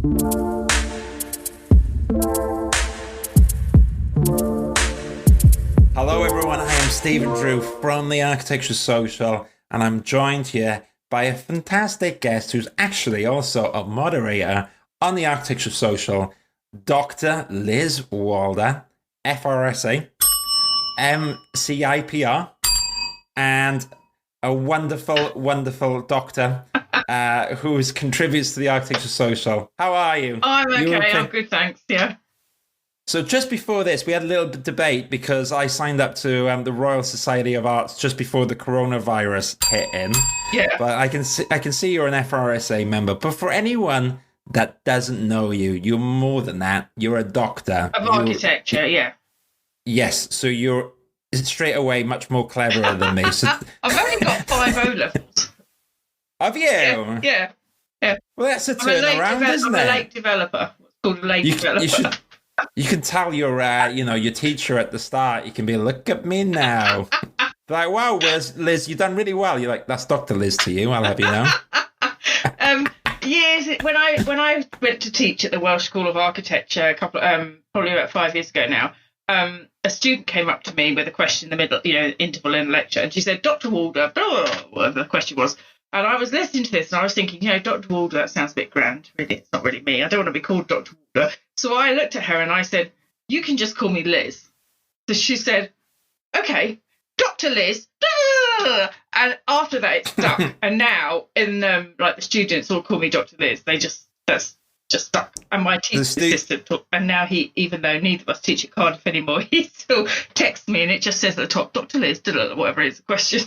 Hello everyone, I am Stephen Drew from the Architecture Social, and I'm joined here by a fantastic guest who's actually also a moderator on the Architecture Social, Dr. Liz Walder, FRSA, MCIPR, and a wonderful, wonderful doctor who contributes to the Architecture Social. How are you? I'm okay. I'm good, thanks. Yeah. So just before this, we had a little debate because I signed up to the Royal Society of Arts just before the coronavirus hit in. Yeah. But I can see you're an FRSA member. But for anyone that doesn't know you, you're more than that. You're a doctor Of architecture. Yeah. Yes. So you're straight away much more cleverer than me. So I've only got 5 O levels. Have you? Yeah. Well, that's a turnaround, isn't it? I'm a late developer. It's called a late developer. You can tell your your teacher at the start. You can be, look at me now. Like, wow, Liz, you've done really well. You're like, that's Dr. Liz to you. I'll have you know. Years when I went to teach at the Welsh School of Architecture a couple probably about 5 years ago now, a student came up to me with a question in the middle, interval in the lecture, and she said, Dr. Walder, whatever the question was. And I was listening to this and I was thinking, Dr. Walder, that sounds a bit grand. Really, it's not really me. I don't want to be called Dr. Walder. So I looked at her and I said, you can just call me Liz. So she said, okay, Dr. Liz. And after that, it stuck. And now, in the students all call me Dr. Liz. That's just stuck. And my teaching assistant and now he, even though neither of us teach at Cardiff anymore, he still texts me and it just says at the top, Dr. Liz, whatever is the question.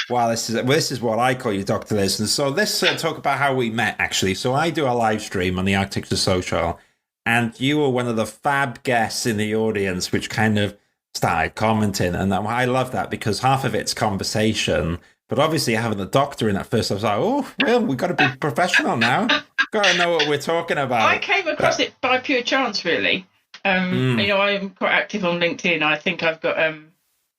Wow, this is what I call you, Dr. Liz. And so let's talk about how we met, actually. So I do a live stream on the Architecture Social, and you were one of the fab guests in the audience, which kind of started commenting. And I love that because half of it's conversation. But obviously having the doctor in at first, I was like, oh, well, we've got to be professional now. Got to know what we're talking about. I came across it by pure chance, really. I'm quite active on LinkedIn. I think I've got,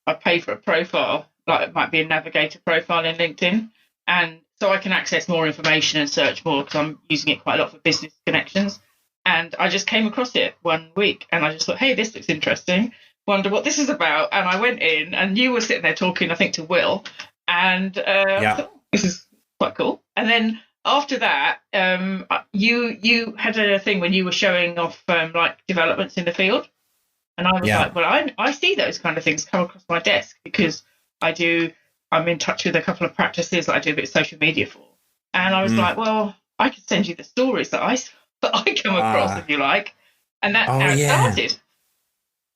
I pay for a profile. Like it might be a navigator profile in LinkedIn. And so I can access more information and search more because I'm using it quite a lot for business connections. And I just came across it one week and I just thought, hey, this looks interesting. Wonder what this is about. And I went in and you were sitting there talking, I think, to Will. And I thought, this is quite cool. And then after that, you had a thing when you were showing off developments in the field. And I was like, well, I see those kind of things come across my desk because I'm in touch with a couple of practices that I do a bit of social media for. And I was like, well, I could send you the stories that I come across if you like. And that's how it started.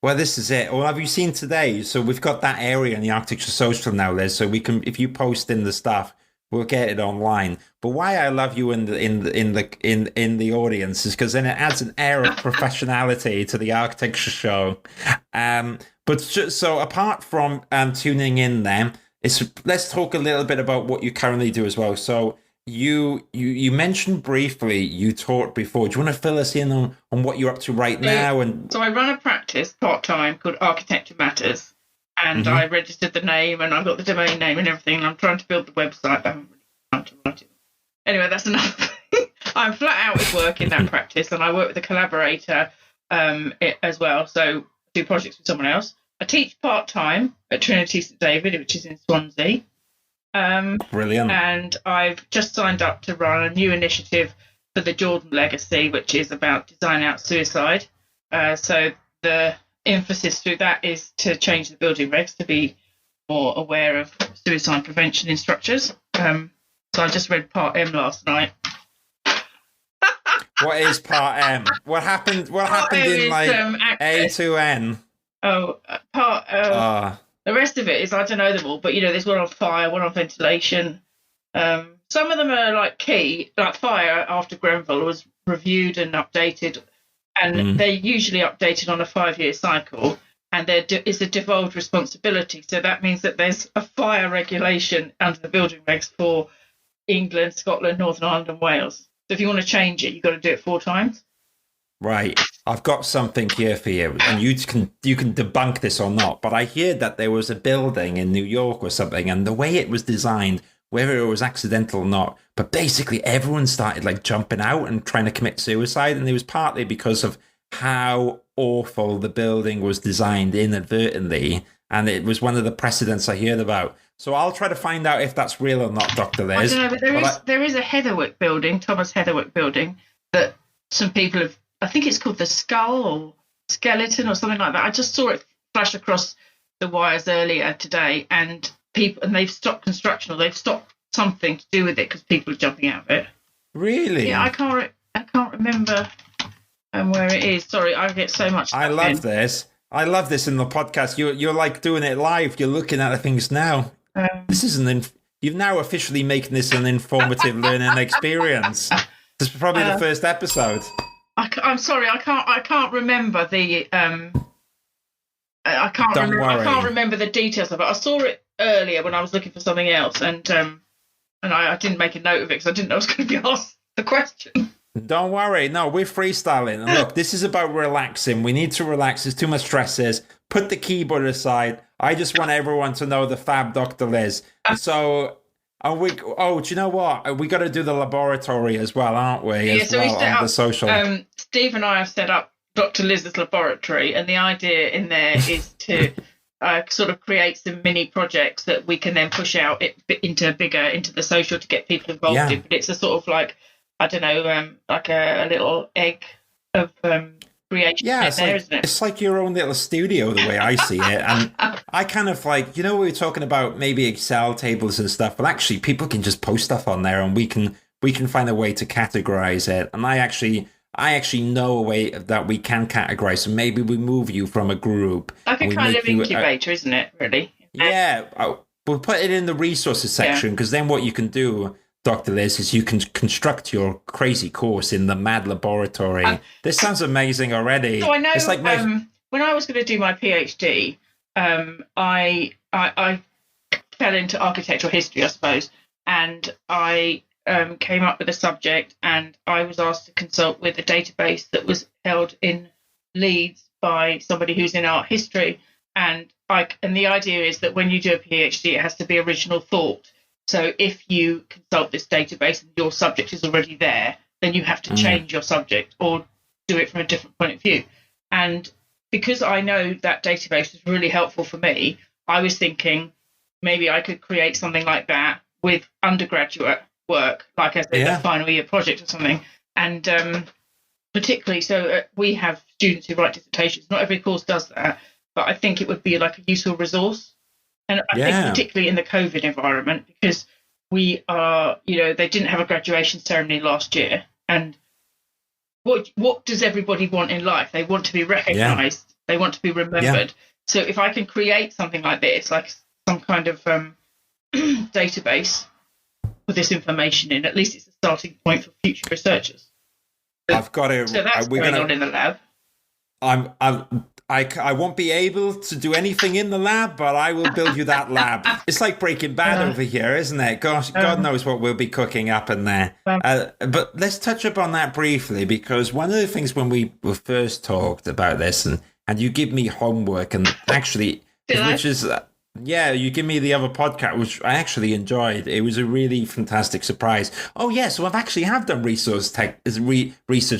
Well, this is it. Well, have you seen today? So we've got that area in the Architecture Social now, Liz. So we can, if you post in the stuff, we'll get it online. But why I love you in the audience is because then it adds an air of professionality to the Architecture Show. But so apart from tuning in, then let's talk a little bit about what you currently do as well. So you mentioned briefly you taught before. Do you want to fill us in on what you're up to right now? And so I run a practice part-time called Architecture Matters, and I registered the name and I got the domain name and everything. And I'm trying to build the website. I haven't really time to write it. Anyway, that's enough. I'm flat out with work in that practice, and I work with a collaborator as well. So do projects with someone else. I teach part-time at Trinity St David, which is in Swansea. Brilliant. And I've just signed up to run a new initiative for the Jordan Legacy, which is about design out suicide. So the emphasis through that is to change the building regs to be more aware of suicide prevention in structures. So I just read Part M last night. What is Part M? What happened? What happened in A to N? The rest of it is I don't know them all, but there's one on fire, one on ventilation. Some of them are key, like fire after Grenfell was reviewed and updated, and they're usually updated on a 5-year cycle, and there is a devolved responsibility. So that means that there's a fire regulation under the building regs for England, Scotland, Northern Ireland, and Wales. So if you want to change it, you've got to do it 4 times. Right. I've got something here for you, and you can debunk this or not, but I hear that there was a building in New York or something, and the way it was designed whether it was accidental or not. But basically, everyone started like jumping out and trying to commit suicide, and it was partly because of how awful the building was designed inadvertently, and it was one of the precedents I heard about. So I'll try to find out if that's real or not, Dr. Liz. I don't know, but there is a Heatherwick building, Thomas Heatherwick building, that some people have. I think it's called the Skull or Skeleton or something like that. I just saw it flash across the wires earlier today, and they've stopped construction, or they've stopped something to do with it because people are jumping out of it. Really? Yeah, I can't remember where it is. Sorry, I get so much. I love this. I love this in the podcast. You're like doing it live. You're looking at things now. This is you've now officially making this an informative learning experience. This is probably the first episode. I'm sorry, I can't remember the I can't remember the details of it. I saw it earlier when I was looking for something else, and I didn't make a note of it because I didn't know I was going to be asked the question. Don't worry. No, we're freestyling. And look, this is about relaxing. We need to relax. There's too much stresses. Put the keyboard aside. I just want everyone to know the fab Dr. Liz. So, do you know what? We got to do the laboratory as well, aren't we? Yeah, so we set up, the social. Steve and I have set up Dr. Liz's laboratory, and the idea in there is to sort of create some mini projects that we can then push out into the social to get people involved in. But it's a sort of like, I don't know, like a little egg of creation. Yeah, isn't it? It's like your own little studio, the way I see it. And I kind of like, we were talking about maybe Excel tables and stuff, but actually people can just post stuff on there, and we can find a way to categorize it. And I actually know a way that we can categorize. So maybe we move you from a group. Like a kind of incubator, isn't it, really? Yeah. We'll put it in the resources section, because then what you can do, Dr. Liz, is you can construct your crazy course in the mad laboratory. This sounds amazing already. So I know, it's like when I was going to do my PhD, I fell into architectural history, I suppose, and I came up with a subject, and I was asked to consult with a database that was held in Leeds by somebody who's in art history, and the idea is that when you do a PhD, it has to be original thought. So if you consult this database and your subject is already there, then you have to change your subject or do it from a different point of view. And because I know that database was really helpful for me, I was thinking maybe I could create something like that with undergraduate work, like as a final year project or something. And particularly, we have students who write dissertations. Not every course does that, but I think it would be like a useful resource. And I think particularly in the COVID environment, because we are, they didn't have a graduation ceremony last year. And what does everybody want in life? They want to be recognised. Yeah. They want to be remembered. Yeah. So if I can create something like this, like some kind of database with this information in, at least it's a starting point for future researchers. I've got it. So that's going on in the lab. I won't be able to do anything in the lab, but I will build you that lab. It's like Breaking Bad over here, isn't it? Gosh, God knows what we'll be cooking up in there. But let's touch upon that briefly, because one of the things when we first talked about this, and you give me homework, and actually, you give me the other podcast, which I actually enjoyed. It was a really fantastic surprise. Oh, yeah, so I've actually done research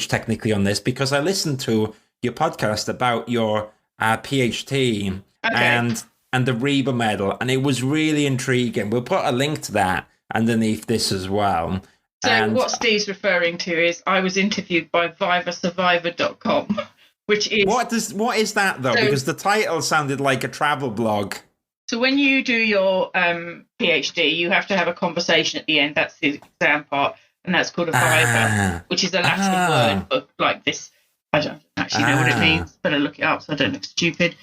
technically on this, because I listened to your podcast about your PhD and the Reba medal, and it was really intriguing. We'll put a link to that underneath this as well. So what Steve's referring to is I was interviewed by vivasurvivor.com, which is... What is that, though? Because the title sounded like a travel blog. So when you do your PhD, you have to have a conversation at the end. That's the exam part, and that's called a viva, which is a Latin word, but like this... I don't actually know what it means. Better look it up so I don't look stupid.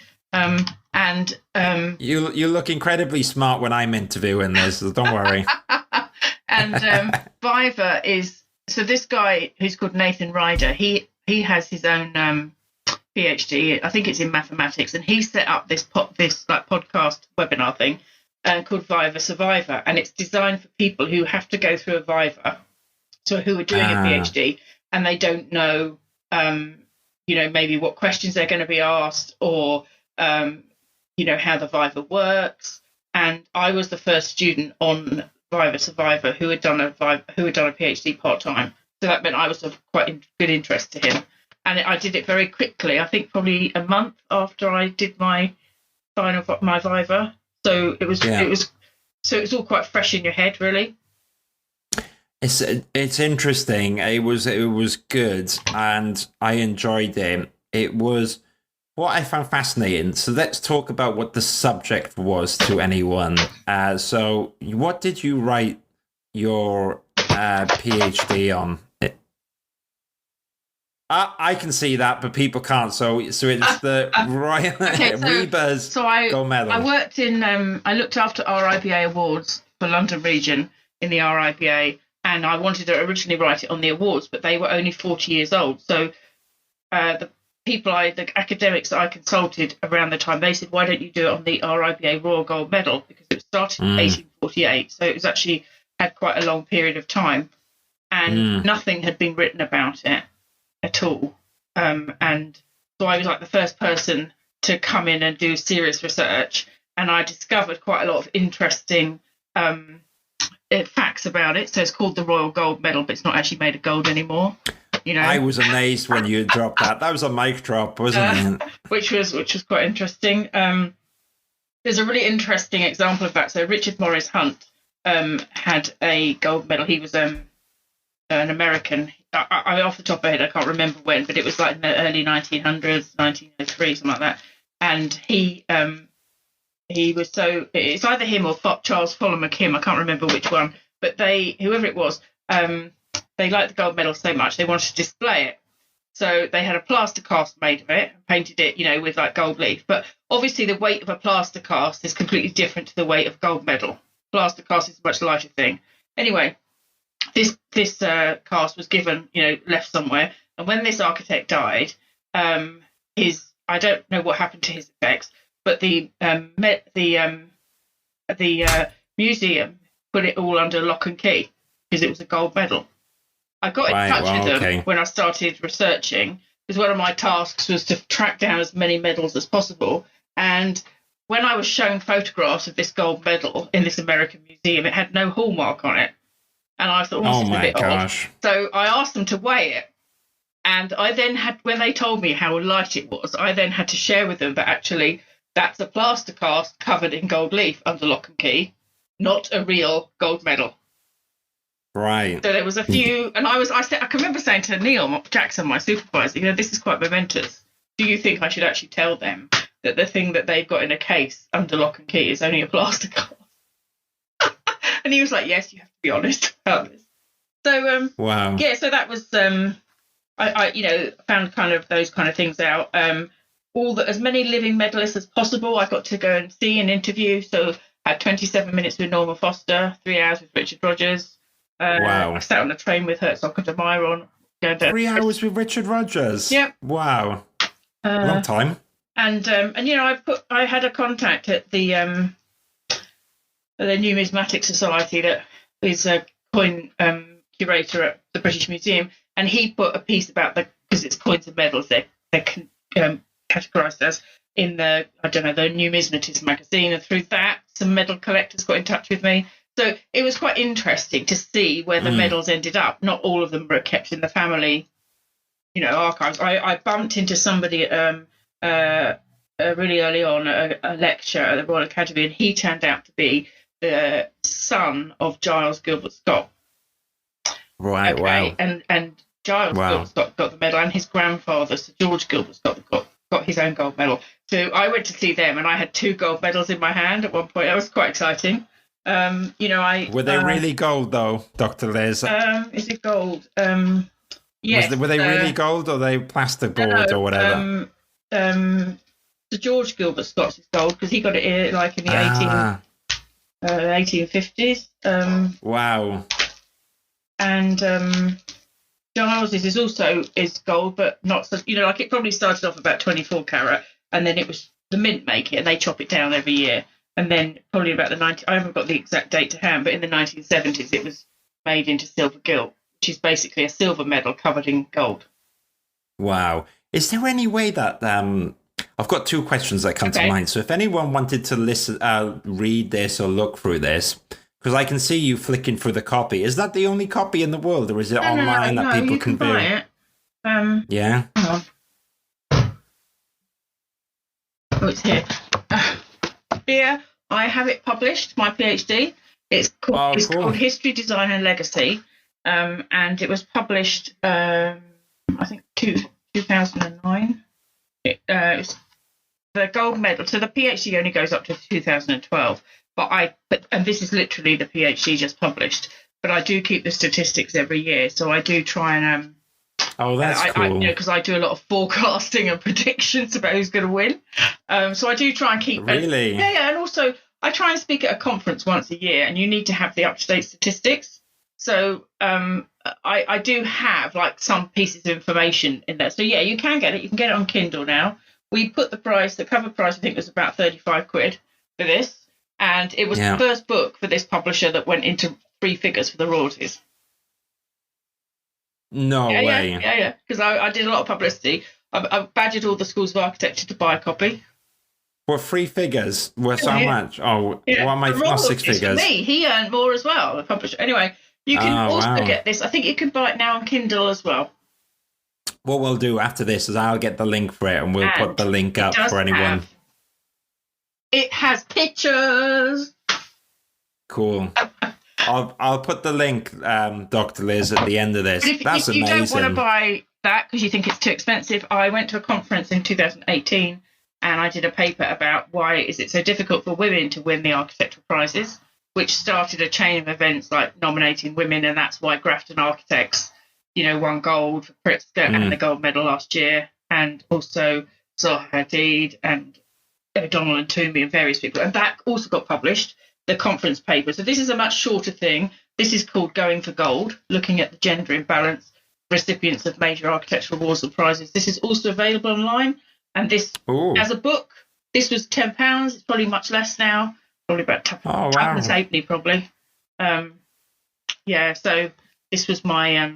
You look incredibly smart when I'm interviewing this, so don't worry. And Viva is, so this guy who's called Nathan Ryder, he has his own PhD. I think it's in mathematics, and he set up this like podcast webinar thing called Viva Survivor, and it's designed for people who have to go through a Viva, so who are doing a PhD and they don't know. Maybe what questions they're going to be asked, or, how the Viva works. And I was the first student on Viva survivor who had done a PhD part time. So that meant I was of quite good interest to him, and I did it very quickly. I think probably a month after I did my Viva. So it was all quite fresh in your head, really. It's interesting. It was good, and I enjoyed it. It was what I found fascinating. So let's talk about what the subject was to anyone. So what did you write your PhD on? I can see that, but people can't. So it's the Royal Reba's Gold Medal. I worked in. I looked after RIBA awards for London region in the RIBA. And I wanted to originally write it on the awards, but they were only 40 years old. So the academics that I consulted around the time, they said, why don't you do it on the RIBA Royal Gold Medal? Because it started in 1848. So it was actually had quite a long period of time. And nothing had been written about it at all. And so I was like the first person to come in and do serious research. And I discovered quite a lot of interesting facts about it. So it's called the Royal Gold Medal, but it's not actually made of gold anymore. You know, I was amazed when you dropped that. That was a mic drop, wasn't it? Which was quite interesting. There's a really interesting example of that. So Richard Morris Hunt had a gold medal. He was an American. I off the top of my head, I can't remember when, but it was like in the early 1900s, 1903, something like that. And he was it's either him or Charles Fuller McKim, I can't remember which one, but whoever it was, they liked the gold medal so much they wanted to display it. So they had a plaster cast made of it, painted it, with like gold leaf. But obviously the weight of a plaster cast is completely different to the weight of gold medal. Plaster cast is a much lighter thing. Anyway, this cast was given, left somewhere. And when this architect died, I don't know what happened to his effects, but the museum put it all under lock and key because it was a gold medal. I got in touch with them when I started researching, because one of my tasks was to track down as many medals as possible. And when I was shown photographs of this gold medal in this American museum, it had no hallmark on it. And I thought, this is a bit odd. So I asked them to weigh it. And I then when they told me how light it was, I then had to share with them that actually that's a plaster cast covered in gold leaf under lock and key, not a real gold medal. Right. So there was a few, and I can remember saying to Neil Jackson, my supervisor, this is quite momentous. Do you think I should actually tell them that the thing that they've got in a case under lock and key is only a plaster cast? And he was like, yes, you have to be honest about this. So, wow. Yeah, so that was, I found kind of those kind of things out. As many living medalists as possible, I got to go and see and interview. So I had 27 minutes with Norma Foster, 3 hours with Richard Rogers. Wow. I sat on a train with Herzog and de Meyron. 3 hours with Richard Rogers? Yep. Wow. Long time. And I had a contact at the Numismatic Society that is a coin curator at the British Museum, and he put a piece about because it's coins and medals, they're categorised as in the Numismatist magazine, and through that some medal collectors got in touch with me. So it was quite interesting to see where the medals ended up. Not all of them were kept in the family, archives. I bumped into somebody really early on at a lecture at the Royal Academy, and he turned out to be the son of Giles Gilbert Scott. Right, okay? wow. And Giles Gilbert Scott got the medal, and his grandfather, Sir George Gilbert Scott, got his own gold medal. So I went to see them, and I had 2 gold medals in my hand at one point. That was quite exciting. Were they really gold though, Dr. Liz? Is it gold? Yes. Were they really gold, or they plastic board or whatever? Sir George Gilbert Scott's is gold because he got it in the 1850s. Wow. And Giles's is gold, but not so. It probably started off about 24 carat, and then it was the mint make it, and they chop it down every year. And then probably about I haven't got the exact date to hand, but in the 1970s it was made into silver gilt, which is basically a silver medal covered in gold. Wow. Is there any way that I've got 2 questions that come to mind. So if anyone wanted to listen, read this or look through this, Because I can see you flicking through the copy. Is that the only copy in the world, or is it online that people you can view? buy it. Yeah. Hang on. Oh, it's here. Here, I have it published, my PhD. It's called History, Design and Legacy. And it was published, I think, 2009. It's the gold medal. So the PhD only goes up to 2012. And this is literally the PhD just published. But I do keep the statistics every year. So I do try and that's cool. Because I do a lot of forecasting and predictions about who's going to win. So I do try and keep. Really? And also I try and speak at a conference once a year, and you need to have the up-to-date statistics. So I do have like some pieces of information in there. So yeah, you can get it. You can get it on Kindle now. We put the cover price, I think, was about 35 quid for this, and it was the first book for this publisher that went into 3 figures for the royalties. No way. Yeah. Because I did a lot of publicity. I've badgered all the schools of architecture to buy a copy. Well, 3 figures worth so much. Oh, what am I? Not 6 figures. Me, he earned more as well. The publisher. Anyway, you can also get this. I think you can buy it now on Kindle as well. What we'll do after this is I'll get the link for it, and we'll put the link up for anyone. It has pictures. Cool. I'll put the link, Dr. Liz, at the end of this. That's amazing. If you don't want to buy that because you think it's too expensive, I went to a conference in 2018 and I did a paper about why is it so difficult for women to win the architectural prizes, which started a chain of events like nominating women, and that's why Grafton Architects, won gold for Pritzker and the gold medal last year, and also Zaha Hadid and O'Donnell and Toomey and various people. And that also got published, the conference paper. So this is a much shorter thing. This is called Going for Gold, looking at the gender imbalance recipients of major architectural awards and prizes. This is also available online. And this, as a book, this was £10. It's probably much less now. Probably about £2 halfpenny, probably. So this was my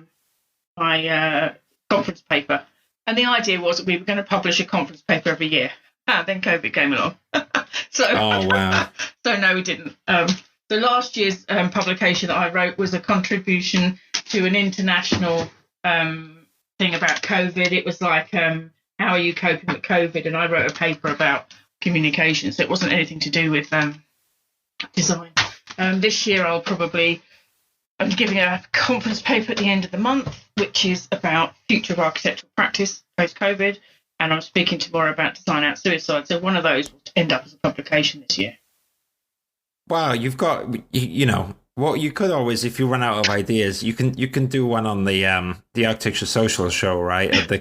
my conference paper. And the idea was that we were going to publish a conference paper every year. Then COVID came along. So no, we didn't. So last year's publication that I wrote was a contribution to an international thing about COVID. It was like, how are you coping with COVID? And I wrote a paper about communication. So it wasn't anything to do with design. This year I'm giving a conference paper at the end of the month, which is about future of architectural practice post-COVID. And I'm speaking tomorrow about design out suicide. So one of those will end up as a publication this year. Wow, you've got, well, you could always, if you run out of ideas, you can do one on the Architecture Social show, right? The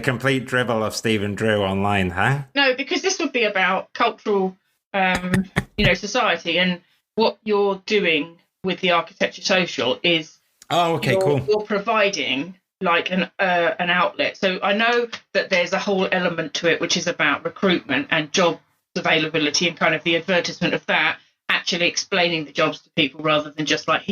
complete drivel of Stephen Drew online, huh? No, because this would be about cultural, society, and what you're doing with the Architecture Social is you're providing like an outlet. So I know that there's a whole element to it which is about recruitment and job availability and kind of the advertisement of that, actually explaining the jobs to people rather than just like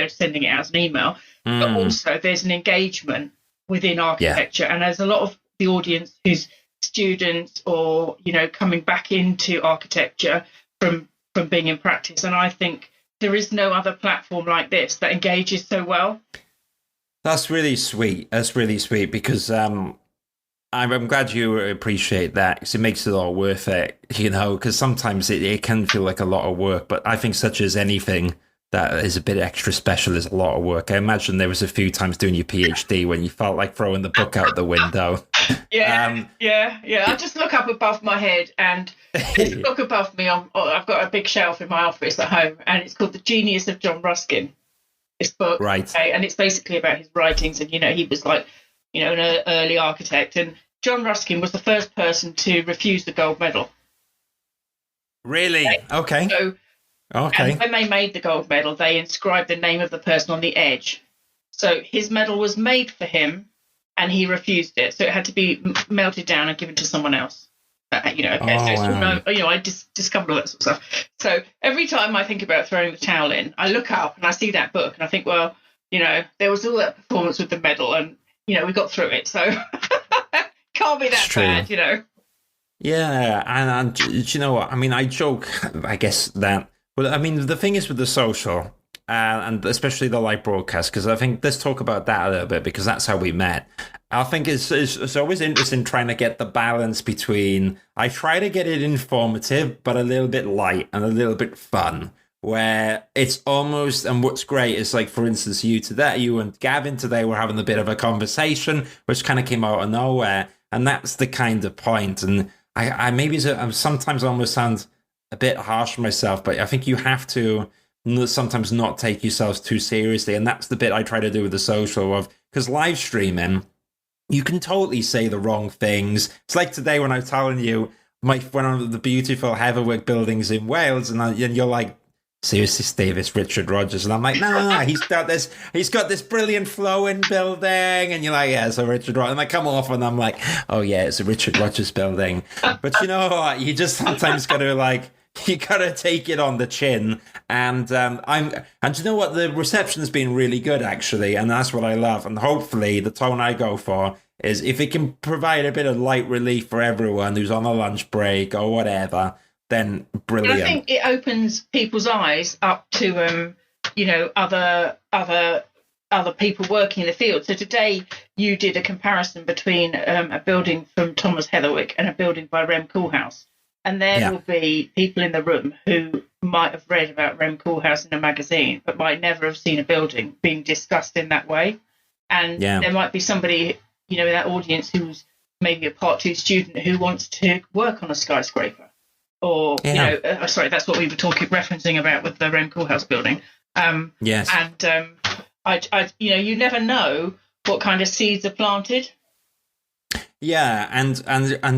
sending it out as an email. But also there's an engagement within architecture, and there's a lot of the audience who's students or coming back into architecture from being in practice, and I think there is no other platform like this that engages so well. That's really sweet. Because I'm glad you appreciate that, because it makes it all worth it, because sometimes it can feel like a lot of work, but I think such as anything that is a bit extra special is a lot of work. I imagine there was a few times doing your PhD when you felt like throwing the book out the window. Yeah. I just look up above my head, and this book above me, I've got a big shelf in my office at home, and it's called The Genius of John Ruskin. This book, right? Okay, and it's basically about his writings, and he was like, an early architect, and John Ruskin was the first person to refuse the gold medal. Really? Okay. And when they made the gold medal, they inscribed the name of the person on the edge. So his medal was made for him, and he refused it. So it had to be melted down and given to someone else. I discovered all that sort of stuff. So every time I think about throwing the towel in, I look up and I see that book, and I think, well, there was all that performance with the medal, and we got through it. So can't be that bad, Yeah, and do you know what? I mean, I joke, I guess, that Well, I mean, the thing is with the social, and especially the live broadcast, because I think let's talk about that a little bit because that's how we met. I think it's always interesting trying to get the balance between. I try to get it informative, but a little bit light and a little bit fun. Where it's almost, and what's great is like, for instance, you and Gavin today were having a bit of a conversation, which kind of came out of nowhere, and that's the kind of point. And I maybe I'm sometimes almost sound a bit harsh on myself, but I think you have to sometimes not take yourselves too seriously, and that's the bit I try to do with the social of because live streaming, you can totally say the wrong things. It's like today when I was telling you one of the beautiful Heatherwick buildings in Wales, and you're like, seriously, Steve, it's Richard Rogers. And I'm like, no, he's got this brilliant flowing building. And you're like, yeah, it's a Richard Rogers. And I come off and I'm like, oh yeah, it's a Richard Rogers building. But you know what? You just sometimes got to you got to take it on the chin. And and you know what? The reception has been really good, actually. And that's what I love. And hopefully the tone I go for is if it can provide a bit of light relief for everyone who's on a lunch break or whatever, then brilliant. And I think it opens people's eyes up to, other people working in the field. So today you did a comparison between a building from Thomas Heatherwick and a building by Rem Koolhaas. And there will be people in the room who might have read about Rem Koolhaas in a magazine, but might never have seen a building being discussed in that way. And there might be somebody, in that audience who's maybe a Part 2 student who wants to work on a skyscraper. Or, sorry, that's what we were referencing about with the Rem Koolhaas building. Yes. And you never know what kind of seeds are planted. Yeah, and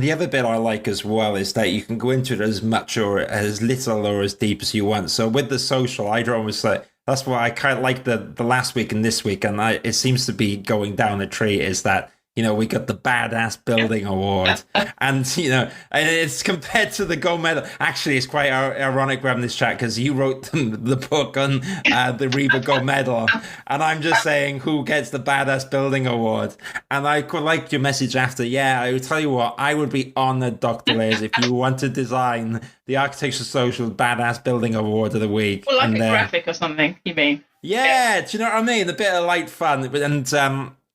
the other bit I like as well is that you can go into it as much or as little or as deep as you want. So with the social, I'd almost say that's why I kind of like the last week and this week, and it seems to be going down a tree. Is that we got the Badass Building Award, and it's compared to the gold medal. Actually, it's quite ironic we're having this chat because you wrote the book on the Reba Gold Medal, and I'm just saying who gets the Badass Building Award. And I quite liked your message after. Yeah, I would tell you what, I would be honored, Dr. Liz, if you want to design the Architecture Social Badass Building Award of the week. Well, like a graphic or something, you mean? Yeah, do you know what I mean? A bit of light fun, and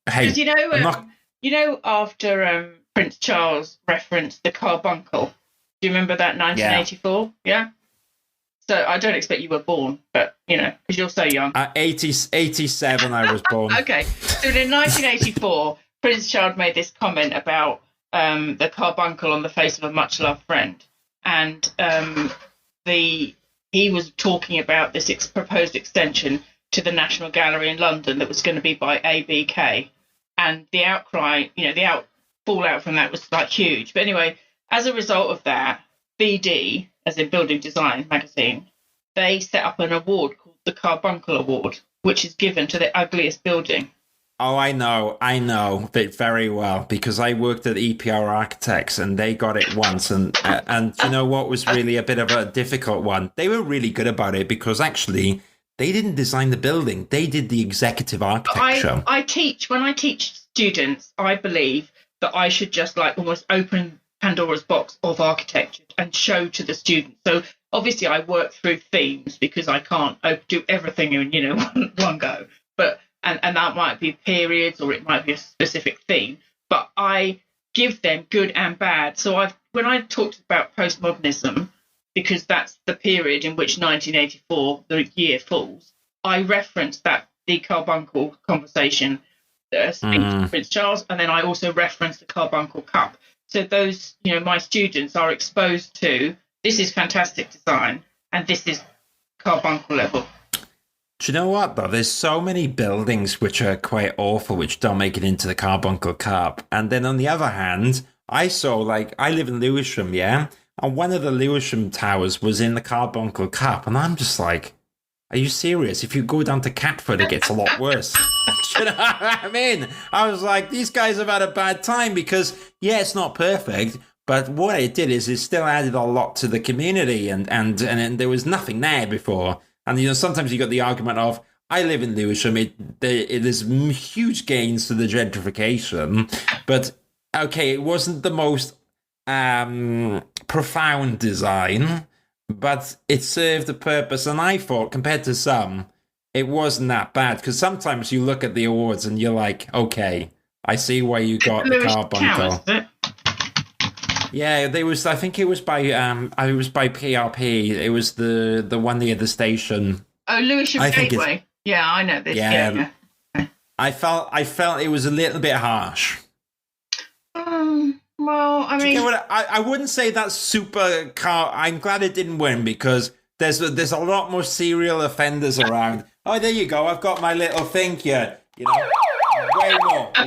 hey, after Prince Charles referenced the carbuncle, do you remember that 1984? Yeah. So I don't expect you were born, but, because you're so young. 87 I was born. Okay. So in 1984, Prince Charles made this comment about the carbuncle on the face of a much-loved friend. And he was talking about this proposed extension to the National Gallery in London that was going to be by ABK. And the outcry, the fallout from that was huge. But anyway, as a result of that, BD, as in Building Design magazine, they set up an award called the Carbuncle Award, which is given to the ugliest building. Oh, I know it very well because I worked at EPR Architects and they got it once. And you know what was really a bit of a difficult one? They were really good about it because actually they didn't design the building. They did the executive architecture. When I teach students, I believe that I should just almost open Pandora's box of architecture and show to the students. So obviously I work through themes because I can't do everything in, one go. But and that might be periods or it might be a specific theme. But I give them good and bad. So when I talked about postmodernism, because that's the period in which 1984, the year falls, I referenced the carbuncle conversation speech to Prince Charles, and then I also referenced the Carbuncle Cup. So those, my students are exposed to, this is fantastic design, and this is carbuncle level. Do you know what, though? There's so many buildings which are quite awful, which don't make it into the Carbuncle Cup. And then on the other hand, I saw, I live in Lewisham, yeah? And one of the Lewisham towers was in the Carbuncle Cup. And I'm just like, are you serious? If you go down to Catford, it gets a lot worse. Do you know what I mean? I was like, these guys have had a bad time because, yeah, it's not perfect. But what it did is it still added a lot to the community. And there was nothing there before. And, sometimes you got the argument of, I live in Lewisham. There's huge gains to the gentrification. But, okay, it wasn't the most profound design, but it served a purpose. And I thought, compared to some, it wasn't that bad. Because sometimes you look at the awards and you're like, okay, I see why you got the Lewis Carbuncle. Towers, is it? Yeah, there was. I think it was by PRP. It was the one near the station. Oh, Lewisham Gateway. Yeah, I know this. Yeah. I felt it was a little bit harsh. Well, I mean, I wouldn't say that's super car. I'm glad it didn't win because there's a lot more serial offenders around. Oh, there you go. I've got my little thing here. You know,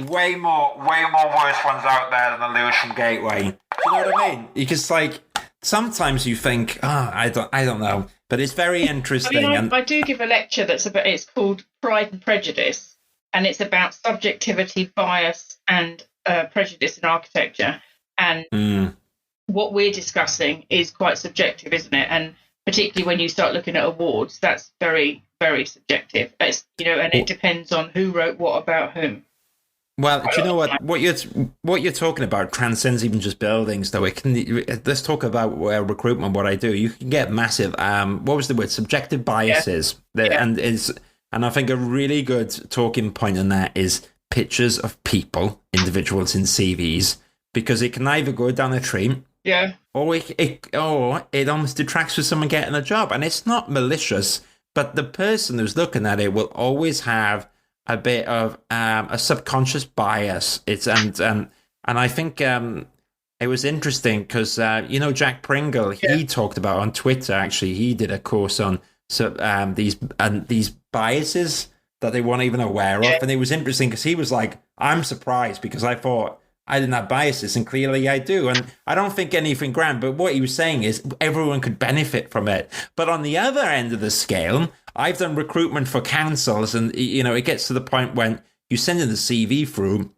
way more worse ones out there than the Lewisham Gateway. Do you know what I mean? Because like sometimes you think, I don't know, but it's very interesting. I do give a lecture it's called Pride and Prejudice, and it's about subjectivity, bias, and prejudice in architecture. And what we're discussing is quite subjective, isn't it? And particularly when you start looking at awards, that's very, very subjective. And it depends on who wrote what about whom. Well, do you know what you're talking about transcends even just buildings, though. Let's talk about recruitment. What I do, you can get massive. What was the word? Subjective biases, and I think a really good talking point on that is pictures of people, individuals in CVs, because it can either go down a tree, or it almost detracts from someone getting a job, and it's not malicious, but the person who's looking at it will always have a bit of a subconscious bias. And I think it was interesting because Jack Pringle, he talked about on Twitter. Actually, he did a course on these biases that they weren't even aware of, and it was interesting because he was like, "I'm surprised because I thought I didn't have biases, and clearly I do." And I don't think anything grand, but what he was saying is everyone could benefit from it. But on the other end of the scale, I've done recruitment for councils, and it gets to the point when you send in the CV through,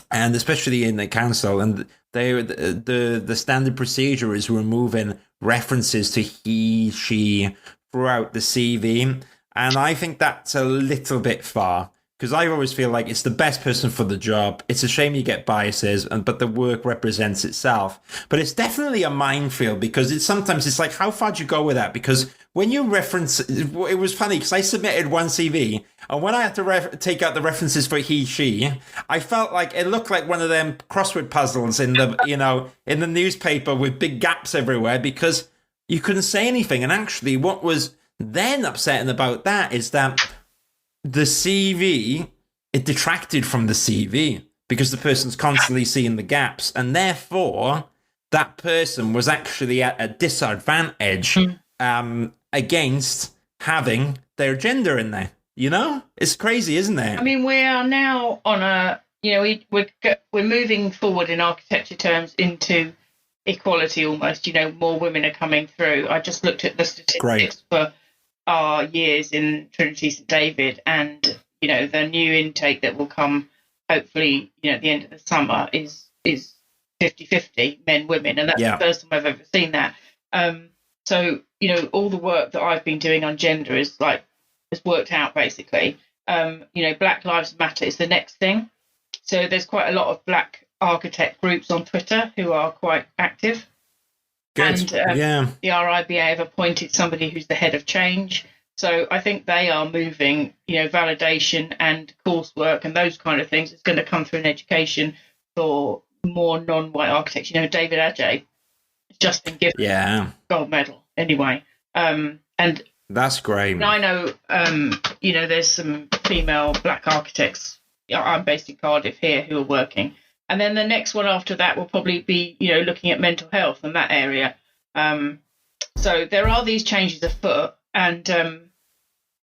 and especially in the council, and the standard procedure is removing references to he, she throughout the CV, and I think that's a little bit far. Because I always feel like it's the best person for the job. It's a shame you get biases, but the work represents itself. But it's definitely a minefield because sometimes it's like, how far do you go with that? Because when you reference, it was funny because I submitted one CV, and when I had to take out the references for he, she, I felt like it looked like one of them crossword puzzles in the newspaper with big gaps everywhere because you couldn't say anything. And actually, what was then upsetting about that is that the CV, it detracted from the CV because the person's constantly seeing the gaps, and therefore that person was actually at a disadvantage against having their gender in there. It's crazy, isn't it? I mean, we are now on we're moving forward in architecture terms into equality almost. More women are coming through. I just looked at the statistics for our years in Trinity St David, and the new intake that will come hopefully at the end of the summer is 50-50 men women, and that's the first time I've ever seen that. So all the work that I've been doing on gender is worked out basically. Black Lives Matter is the next thing, so there's quite a lot of black architect groups on Twitter who are quite active. Good. And the RIBA have appointed somebody who's the head of change. So I think they are moving, validation and coursework and those kind of things. It's going to come through in education for more non-white architects. David Adjaye has just been given a gold medal anyway. And that's great. And I know, there's some female black architects. I'm based in Cardiff here who are working. And then the next one after that will probably be, looking at mental health and that area. So there are these changes afoot, and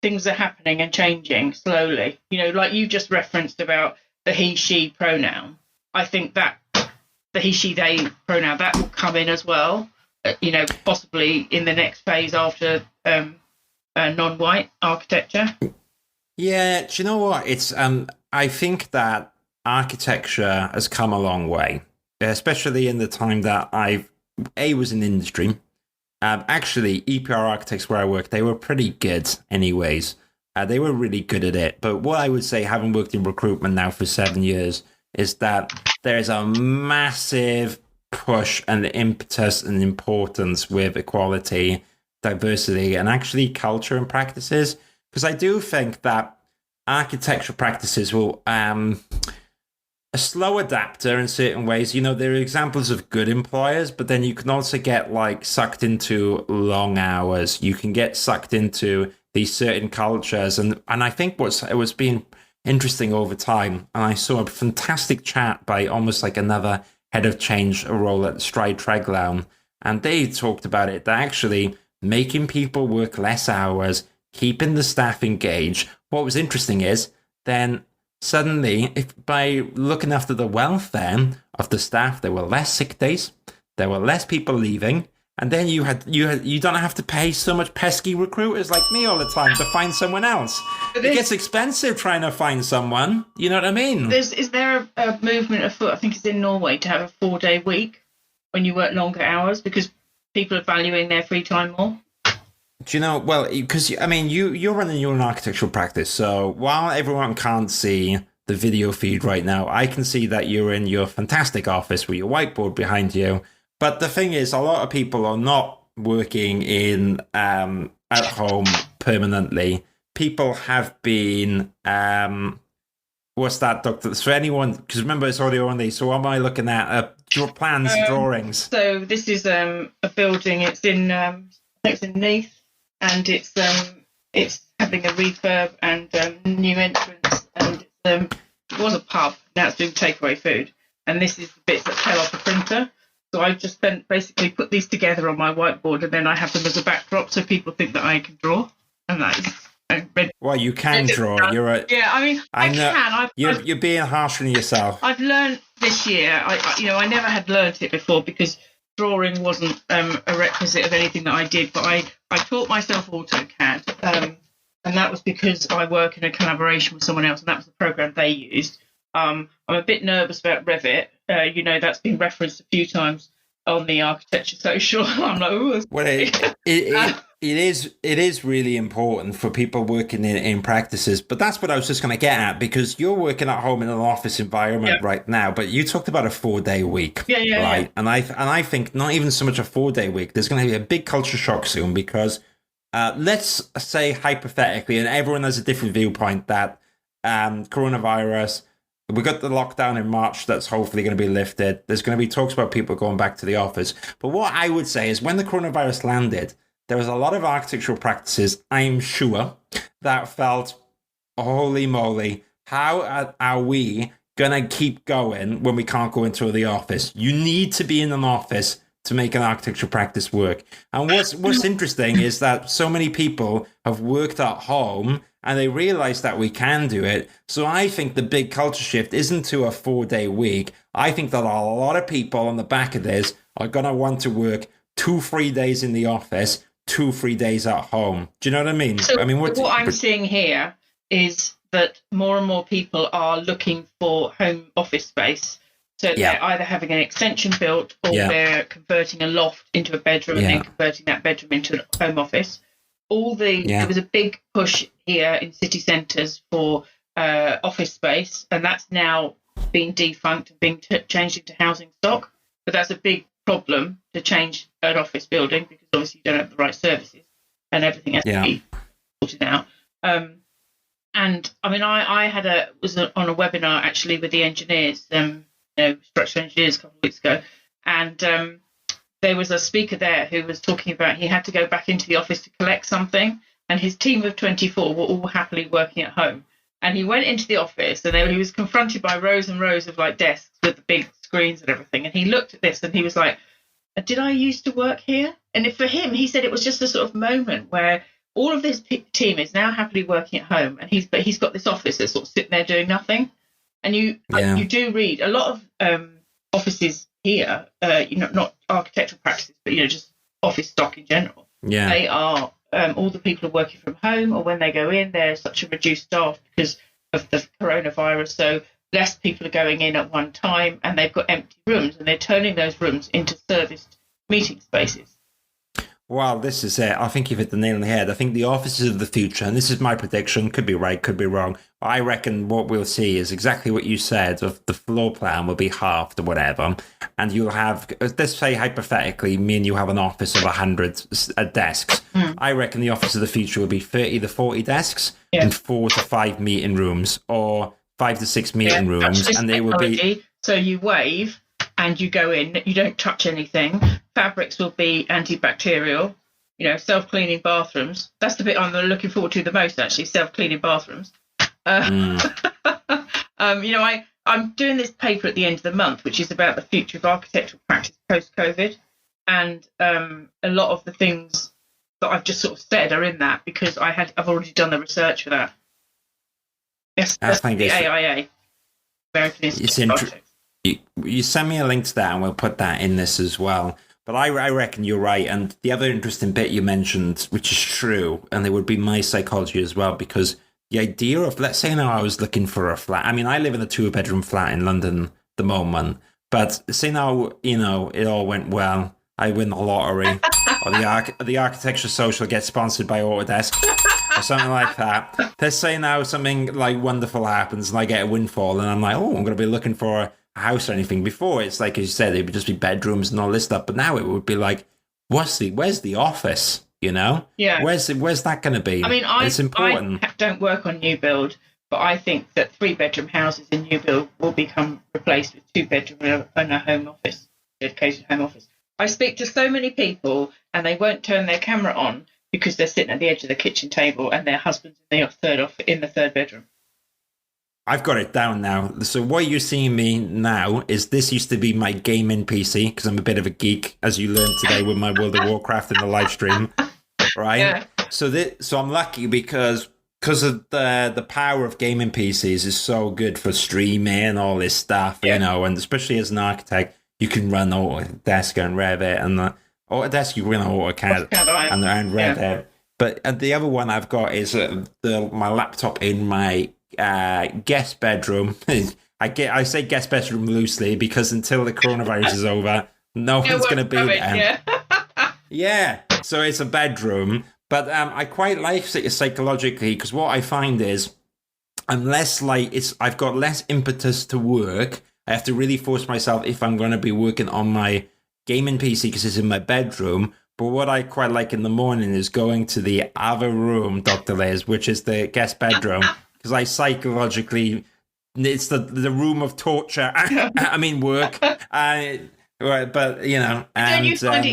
things are happening and changing slowly. Like you just referenced about the he, she pronoun. I think that the he, she, they pronoun, that will come in as well, possibly in the next phase after non-white architecture. Yeah, do you know what? It's I think that architecture has come a long way, especially in the time that I was in the industry. Actually, EPR architects where I work, they were pretty good anyways. They were really good at it. But what I would say, having worked in recruitment now for 7 years, is that there's a massive push and impetus and importance with equality. diversity and actually culture and practices. Because I do think that architectural practices will a slow adapter in certain ways. You know, there are examples of good employers, but then you can also get like sucked into long hours. You can get sucked into these certain cultures. And I think what's been interesting over time, and I saw a fantastic chat by almost like another head of change role at Stride Treglown, and they talked about it, that actually making people work less hours, keeping the staff engaged. What was interesting is then suddenly, if by looking after the welfare of the staff, there were less sick days, there were less people leaving, and then you don't have to pay so much pesky recruiters like me all the time to find someone else. It gets expensive trying to find someone. You know what I mean? Is there a movement afoot? I think it's in Norway to have a 4-day week when you work longer hours because people are valuing their free time more. Do you know, well, because, I mean, you're running your own architectural practice, so while everyone can't see the video feed right now, I can see that you're in your fantastic office with your whiteboard behind you. But the thing is, a lot of people are not working in at home permanently. People have been, what's that, Doctor? So anyone, because remember, it's audio only, so what am I looking at? Plans, drawings. So this is a building, it's in, I think it's in Neath. And it's having a refurb and new entrance, and it was a pub. Now it's doing takeaway food, and this is the bits that fell off the printer. So I've just basically put these together on my whiteboard, and then I have them as a backdrop, so people think that I can draw, and that is. Well, you can draw. Yeah, I mean, I can. You're being harsh on yourself. I've learned this year. I never had learned it before because drawing wasn't a requisite of anything that I did, but I taught myself AutoCAD, and that was because I work in a collaboration with someone else, and that was the program they used. I'm a bit nervous about Revit. That's been referenced a few times on the Architecture Social. I'm like, ooh. Well, it is really important for people working in practices, but that's what I was just going to get at, because you're working at home in an office environment right now, but you talked about a 4-day week, right? Yeah. And I think not even so much a 4-day week. There's going to be a big culture shock soon because let's say hypothetically, and everyone has a different viewpoint, that coronavirus. We got the lockdown in March that's hopefully going to be lifted. There's going to be talks about people going back to the office. But what I would say is when the coronavirus landed, there was a lot of architectural practices, I'm sure, that felt, holy moly, how are we going to keep going when we can't go into the office? You need to be in an office to make an architectural practice work. And what's interesting is that so many people have worked at home and they realize that we can do it. So I think the big culture shift isn't to a 4-day week. I think that a lot of people on the back of this are going to want to work 2 free days in the office, 2 free days at home. Do you know what I mean? So I mean, what I'm seeing here is that more and more people are looking for home office space. So they're either having an extension built or they're converting a loft into a bedroom and then converting that bedroom into a home office. There was a big push here in city centres for office space, and that's now being defunct and being changed into housing stock. But that's a big problem to change an office building because obviously you don't have the right services and everything has to be sorted out. And I mean, I was on a webinar actually with the engineers, structural engineers a couple of weeks ago, and there was a speaker there who was talking about he had to go back into the office to collect something, and his team of 24 were all happily working at home. And he went into the office, and he was confronted by rows and rows of like desks with the big screens and everything. And he looked at this, and he was like, "Did I used to work here?" And for him, he said it was just a sort of moment where all of this team is now happily working at home, and he's got this office that's sort of sitting there doing nothing. And you do read a lot of offices here, not architectural practices, but just office stock in general. Yeah, they are all the people are working from home, or when they go in, they're such a reduced staff because of the coronavirus. So less people are going in at one time, and they've got empty rooms, and they're turning those rooms into serviced meeting spaces. Well, this is it. I think you've hit the nail on the head. I think the offices of the future, and this is my prediction, could be right, could be wrong. I reckon what we'll see is exactly what you said, of the floor plan will be halved or whatever. And you'll have, let's say hypothetically, me and you have an office of 100 desks. I reckon the office of the future will be 30 to 40 desks and 4 to 5 meeting rooms, or 5 to 6 meeting rooms. And they will be... So you wave and you go in, you don't touch anything. Fabrics will be antibacterial, self-cleaning bathrooms. That's the bit I'm looking forward to the most, actually, self-cleaning bathrooms. I'm doing this paper at the end of the month, which is about the future of architectural practice post-COVID. And a lot of the things that I've just sort of said are in that because I've already done the research for that. Yes, that's the AIA, American Institute of Architects. You send me a link to that and we'll put that in this as well. But I reckon you're right. And the other interesting bit you mentioned, which is true, and it would be my psychology as well, because the idea of, let's say now I was looking for a flat. I mean, I live in a 2-bedroom flat in London at the moment, but say now, it all went well. I win the lottery, or the architecture social gets sponsored by Autodesk, or something like that. Let's say now something like wonderful happens and I get a windfall and I'm like, oh, I'm going to be looking for a house or anything. Before, it's like, as you said, it would just be bedrooms and all this stuff, but now it would be like, where's the office? Yeah, where's that going to be? I mean, it's important. I don't work on new build, but I think that 3-bedroom houses in new build will become replaced with 2-bedroom and a home office, dedicated home office. I speak to so many people and they won't turn their camera on because they're sitting at the edge of the kitchen table and their husband's in the third bedroom. I've got it down now. So what you're seeing me now is, this used to be my gaming PC, because I'm a bit of a geek, as you learned today with my World of Warcraft in the live stream, right? Yeah. So I'm lucky because of the power of gaming PCs is so good for streaming and all this stuff, and especially as an architect, you can run Autodesk and Revit, and Autodesk you run AutoCAD and Revit. Yeah. But the other one I've got is my laptop in my guest bedroom. I say guest bedroom loosely because until the coronavirus is over, no one's going to be there. Yeah, so it's a bedroom, but I quite like it psychologically, because what I find is I've got less impetus to work. I have to really force myself if I'm going to be working on my gaming PC because it's in my bedroom. But what I quite like in the morning is going to the other room, Dr. Liz, which is the guest bedroom, because I psychologically, it's the room of torture. I mean, work. But, and don't you find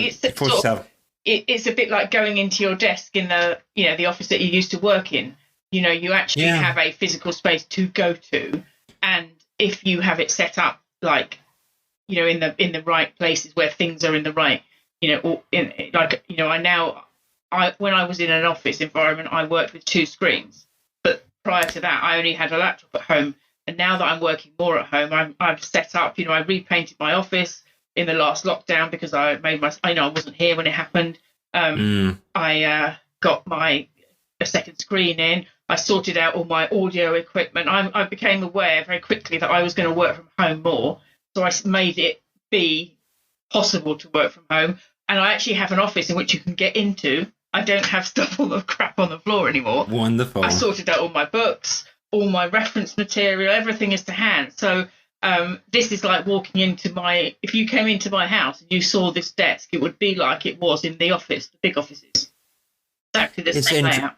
it's a bit like going into your desk in the office that you used to work in. You actually have a physical space to go to, and if you have it set up like, in the right places where things are in the right, when I was in an office environment, I worked with 2 screens. But prior to that, I only had a laptop at home. And now that I'm working more at home, I've set up, I repainted my office in the last lockdown because I wasn't here when it happened. I got a second screen in. I sorted out all my audio equipment. I became aware very quickly that I was going to work from home more. So I made it be possible to work from home. And I actually have an office in which you can get into. I don't have stuff all the crap on the floor anymore. Wonderful. I sorted out all my books, all my reference material, everything is to hand. So this is like walking into if you came into my house and you saw this desk, it would be like it was in the office, the big offices. Exactly the same layout.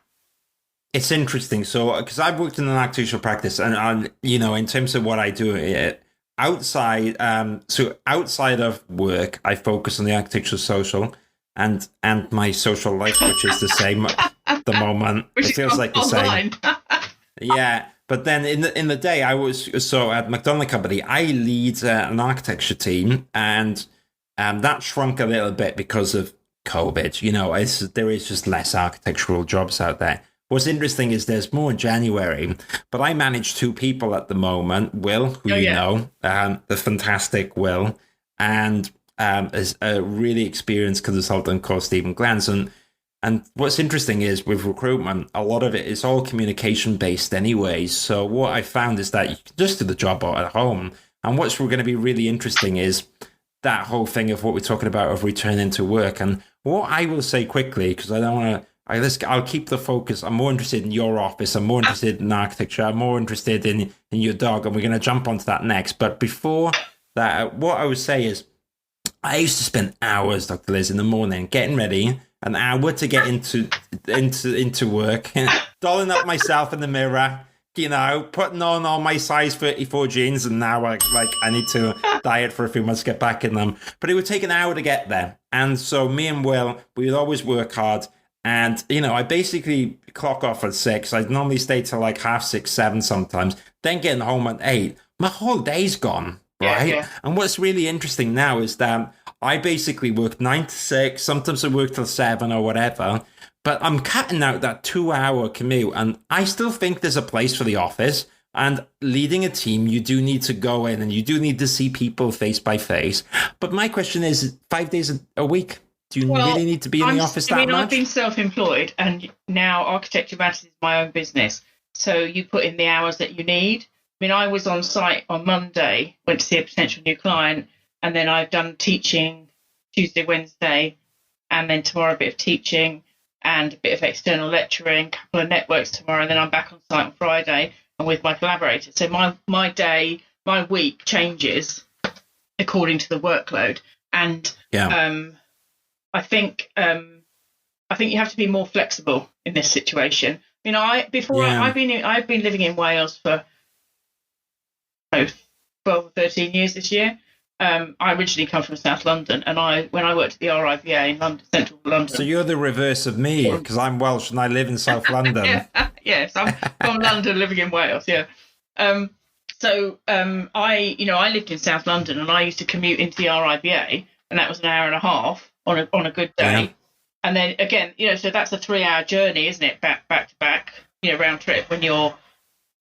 It's interesting. So, because I've worked in an architectural practice, and in terms of what I do outside, outside of work, I focus on the architectural social and my social life, which is the same at the moment. It feels like the same. Yeah. But then in the day, I was at McDonald Company, I lead an architecture team, and that shrunk a little bit because of COVID. There is just less architectural jobs out there. What's interesting is there's more in January, but I manage 2 people at the moment. Will, who the fantastic Will, and is a really experienced consultant called Stephen Glanson. And what's interesting is with recruitment, a lot of it is all communication based anyway. So what I found is that you can just do the job at home. And what's going to be really interesting is that whole thing of what we're talking about of returning to work. And What I will say quickly, because I don't want to, I'll keep the focus. I'm more interested in your office. I'm more interested in architecture. I'm more interested in your dog, and we're going to jump onto that next. But before that, what I would say is, I used to spend hours, Dr. Liz, in the morning getting ready, an hour to get into work, dolling up myself in the mirror, putting on all my size 34 jeans, and now I need to diet for a few months to get back in them. But it would take an hour to get there. And so me and Will, we would always work hard. And, I basically clock off at 6. I'd normally stay till like 6:30, 7 sometimes, then getting home at 8. My whole day's gone. Right. Yeah. And what's really interesting now is that I basically work 9 to 6. Sometimes I work till 7 or whatever. But I'm cutting out that 2-hour commute. And I still think there's a place for the office. And leading a team, you do need to go in and you do need to see people face by face. But my question is, 5 days a week, do you really need to be in the office that much? I've been self-employed, and now Architecture Matters is my own business. So you put in the hours that you need. I was on site on Monday, went to see a potential new client, and then I've done teaching Tuesday, Wednesday, and then tomorrow a bit of teaching and a bit of external lecturing, a couple of networks tomorrow, and then I'm back on site on Friday and with my collaborators. So my day, my week changes according to the workload. And I think you have to be more flexible in this situation. I've been living in Wales for 12 or 13 years this year. I originally come from South London, and when I worked at the RIBA in London, Central London. So you're the reverse of me, because I'm Welsh and I live in South London. Yes, I'm from London, living in Wales. Yeah. I lived in South London, and I used to commute into the RIBA, and that was an hour and a half on a good day. Yeah. And then again, so that's a 3-hour journey, isn't it? Back to back, round trip, when you're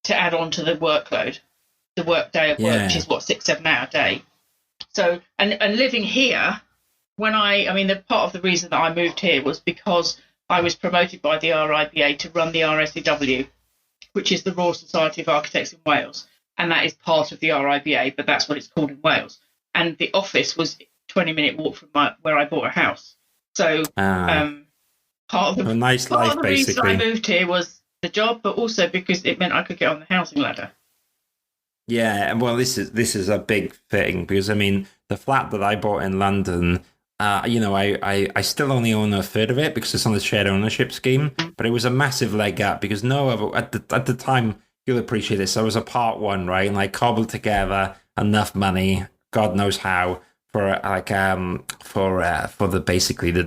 to add on to the workload. The work day of work, which is 6-7 hour day. So and living here, the part of the reason that I moved here was because I was promoted by the RIBA to run the RSCW, which is the Royal Society of Architects in Wales, and that is part of the RIBA, but that's what it's called in Wales. And the office was 20-minute walk from where I bought a house. So part of the nice life, part of the reason I moved here was the job, but also because it meant I could get on the housing ladder. Yeah, well, this is a big thing, because the flat that I bought in London, I still only own a third of it because it's on the shared ownership scheme, but it was a massive leg up because at the time, you'll appreciate this, I was a part one, right, and I cobbled together enough money, God knows how, for the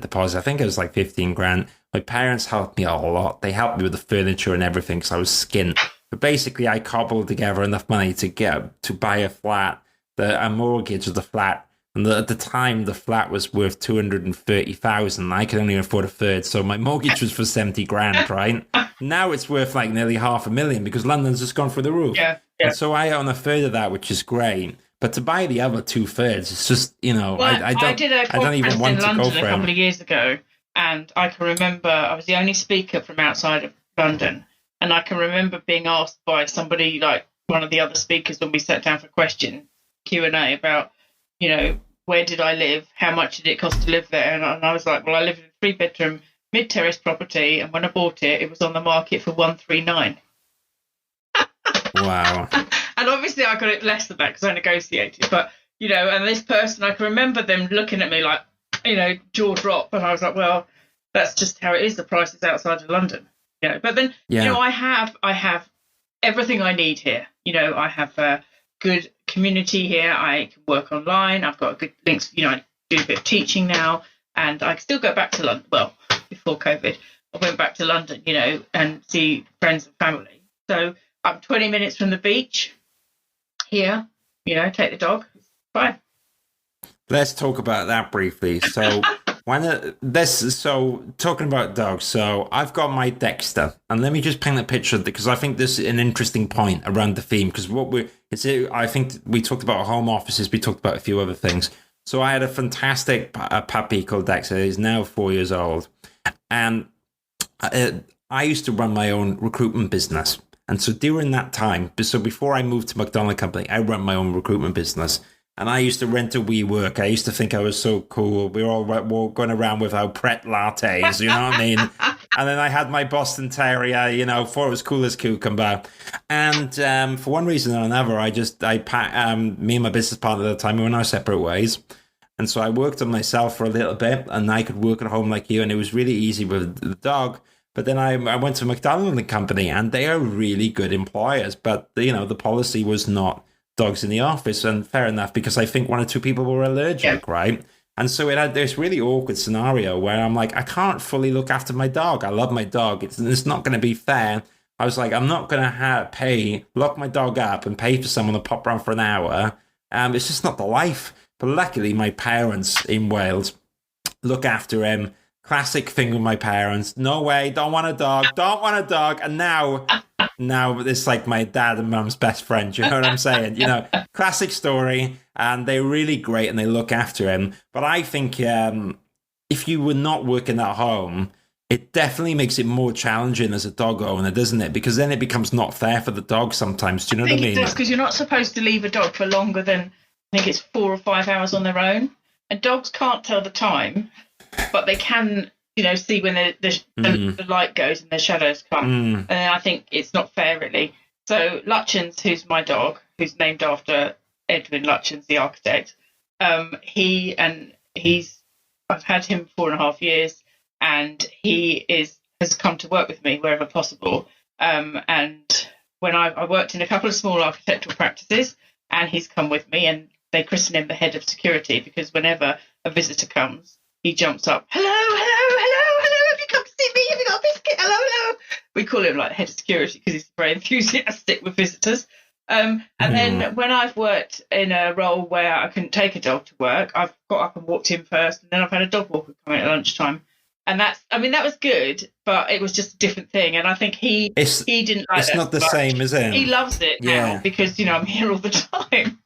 deposit. I think it was like 15 grand. My parents helped me a lot. They helped me with the furniture and everything because I was skint. But basically, I cobbled together enough money to buy a flat, a mortgage of the flat. And at the time, the flat was worth 230,000. I could only afford a third, so my mortgage was for 70 grand, right? Now it's worth like nearly 500,000 because London's just gone through the roof. Yeah. And so I own a third of that, which is great. But to buy the other 2/3, it's just I don't even want to go for it. A couple of years ago, and I can remember I was the only speaker from outside of London. And I can remember being asked by somebody, like one of the other speakers, when we sat down for Q&A about, where did I live? How much did it cost to live there? And I was like, well, I lived in a 3-bedroom mid-terrace property. And when I bought it, it was on the market for 139. Wow. And obviously I got it less than that because I negotiated. But, and this person, I can remember them looking at me like, jaw drop. And I was like, well, that's just how it is. The price is outside of London. But then, I have everything I need here. I have a good community here. I can work online. I've got good links. I do a bit of teaching now, and I still go back to London. Well, before COVID, I went back to London, and see friends and family. So I'm 20 minutes from the beach here. Take the dog. It's fine. Let's talk about that briefly. So. Talking about dogs, so I've got my Dexter, and let me just paint the picture because I think this is an interesting point around the theme. Because I think we talked about home offices, we talked about a few other things. So I had a fantastic puppy called Dexter. He's now 4 years old, and I used to run my own recruitment business. And so during that time, so before I moved to McDonald Company, I ran my own recruitment business. And I used to rent a WeWork. I used to think I was so cool. We were all going around with our Pret lattes, you know what I mean? And then I had my Boston Terrier, thought it was cool as cucumber. And for one reason or another, me and my business partner at the time, we went our separate ways. And so I worked on myself for a little bit, and I could work at home like you, and it was really easy with the dog. But then I went to McDonald and Company, and they are really good employers. But, the policy was not dogs in the office, and fair enough, because I think one or two people were allergic, right? And so it had this really awkward scenario where I'm like, I can't fully look after my dog. I love my dog. It's not going to be fair. I was like, I'm not going to lock my dog up and pay for someone to pop around for an hour. It's just not the life. But luckily, my parents in Wales look after him. Classic thing with my parents. No way, don't want a dog. And now it's like my dad and mum's best friend. You know what I'm saying? Classic story. And they're really great and they look after him. But I think if you were not working at home, it definitely makes it more challenging as a dog owner, doesn't it? Because then it becomes not fair for the dog sometimes. Do you know what I mean? It does, because you're not supposed to leave a dog for longer than, I think it's 4 or 5 hours on their own. And dogs can't tell the time, but they can, see when the light goes and the shadows come. And I think it's not fair, really. So Lutyens, who's my dog, who's named after Edwin Lutyens, the architect, I've had him 4.5 years, and he has come to work with me wherever possible. And when I worked in a couple of small architectural practices, and he's come with me, and they christen him the head of security, because whenever a visitor comes, he jumps up, hello, have you come to see me? Have you got a biscuit? Hello. We call him like the head of security because he's very enthusiastic with visitors. And then when I've worked in a role where I couldn't take a dog to work, I've got up and walked in first, and then I've had a dog walker come in at lunchtime. And that was good, but it was just a different thing. And I think he didn't like it. It's not the same, is it? He loves it now because, I'm here all the time.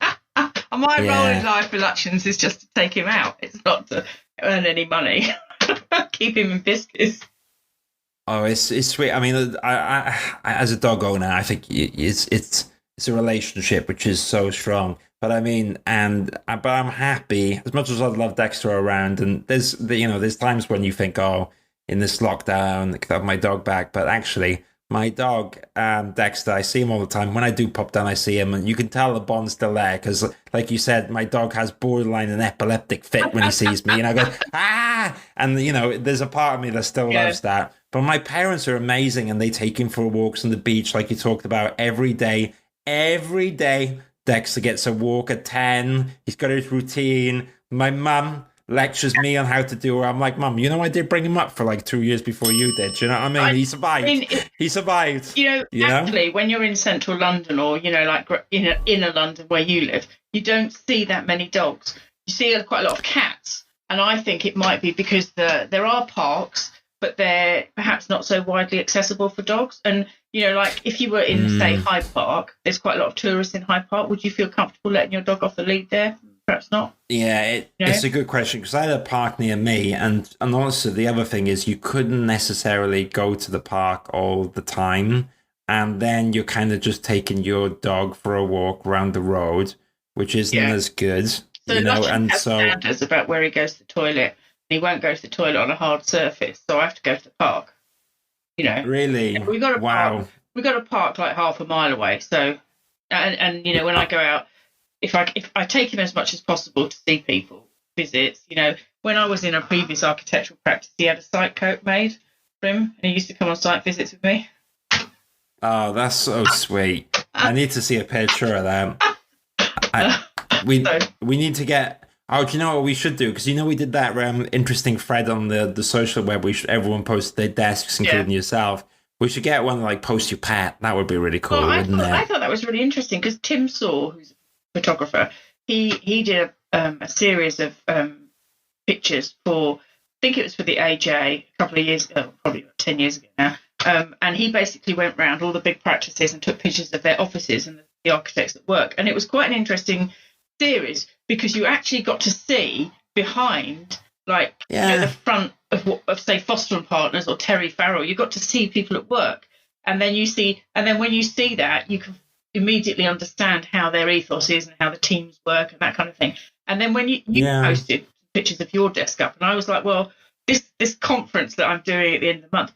And my role in life with Lutyens is just to take him out. It's not to earn any money. Keep him in biscuits. Oh, it's sweet. I mean, I as a dog owner, I think it's a relationship which is so strong. But I mean, but I'm happy as much as I love Dexter around. And there's times when you think, oh, in this lockdown, I could have my dog back. But actually, my dog, Dexter, I see him all the time. When I do pop down, I see him, and you can tell the bond's still there because, like you said, my dog has borderline an epileptic fit when he sees me, and I go, ah! And, there's a part of me that still loves that. But my parents are amazing, and they take him for walks on the beach, like you talked about, every day. Every day, Dexter gets a walk at 10. He's got his routine. My mum lectures me on how to do it. I'm like, Mum, I did bring him up for like 2 years before you did. You know what I mean? He survived. He survived. Actually, when you're in central London or, like inner London where you live, you don't see that many dogs. You see quite a lot of cats. And I think it might be because there are parks, but they're perhaps not so widely accessible for dogs. And, like if you were in, say, Hyde Park, there's quite a lot of tourists in Hyde Park. Would you feel comfortable letting your dog off the lead there? Perhaps not. Yeah, it's a good question because I had a park near me, and also the other thing is you couldn't necessarily go to the park all the time, and then you're kind of just taking your dog for a walk around the road, which isn't as good. So has standards about where he goes to the toilet. He won't go to the toilet on a hard surface, so I have to go to the park. Really? We got a park. We got a park like half a mile away. So, and when I go out. If I take him as much as possible to see people, visits, when I was in a previous architectural practice, he had a site coat made for him, and he used to come on site visits with me. Oh, that's so sweet. I need to see a picture of that. We need to get... Oh, do you know what we should do? Because we did that interesting thread on the social web where everyone posted their desks, including yourself. We should get one like post your pet. That would be really cool, wouldn't it? I thought that was really interesting because Tim Saw, who's photographer, he did a series of pictures for, I think it was for the AJ a couple of years ago, probably 10 years ago now, and he basically went round all the big practices and took pictures of their offices and the architects at work, and it was quite an interesting series because you actually got to see behind the front of say Foster and Partners or Terry Farrell. You got to see people at work, and then when you see that, you can immediately understand how their ethos is and how the teams work and that kind of thing. And then when you posted pictures of your desk up, and I was like, well, this conference that I'm doing at the end of the month,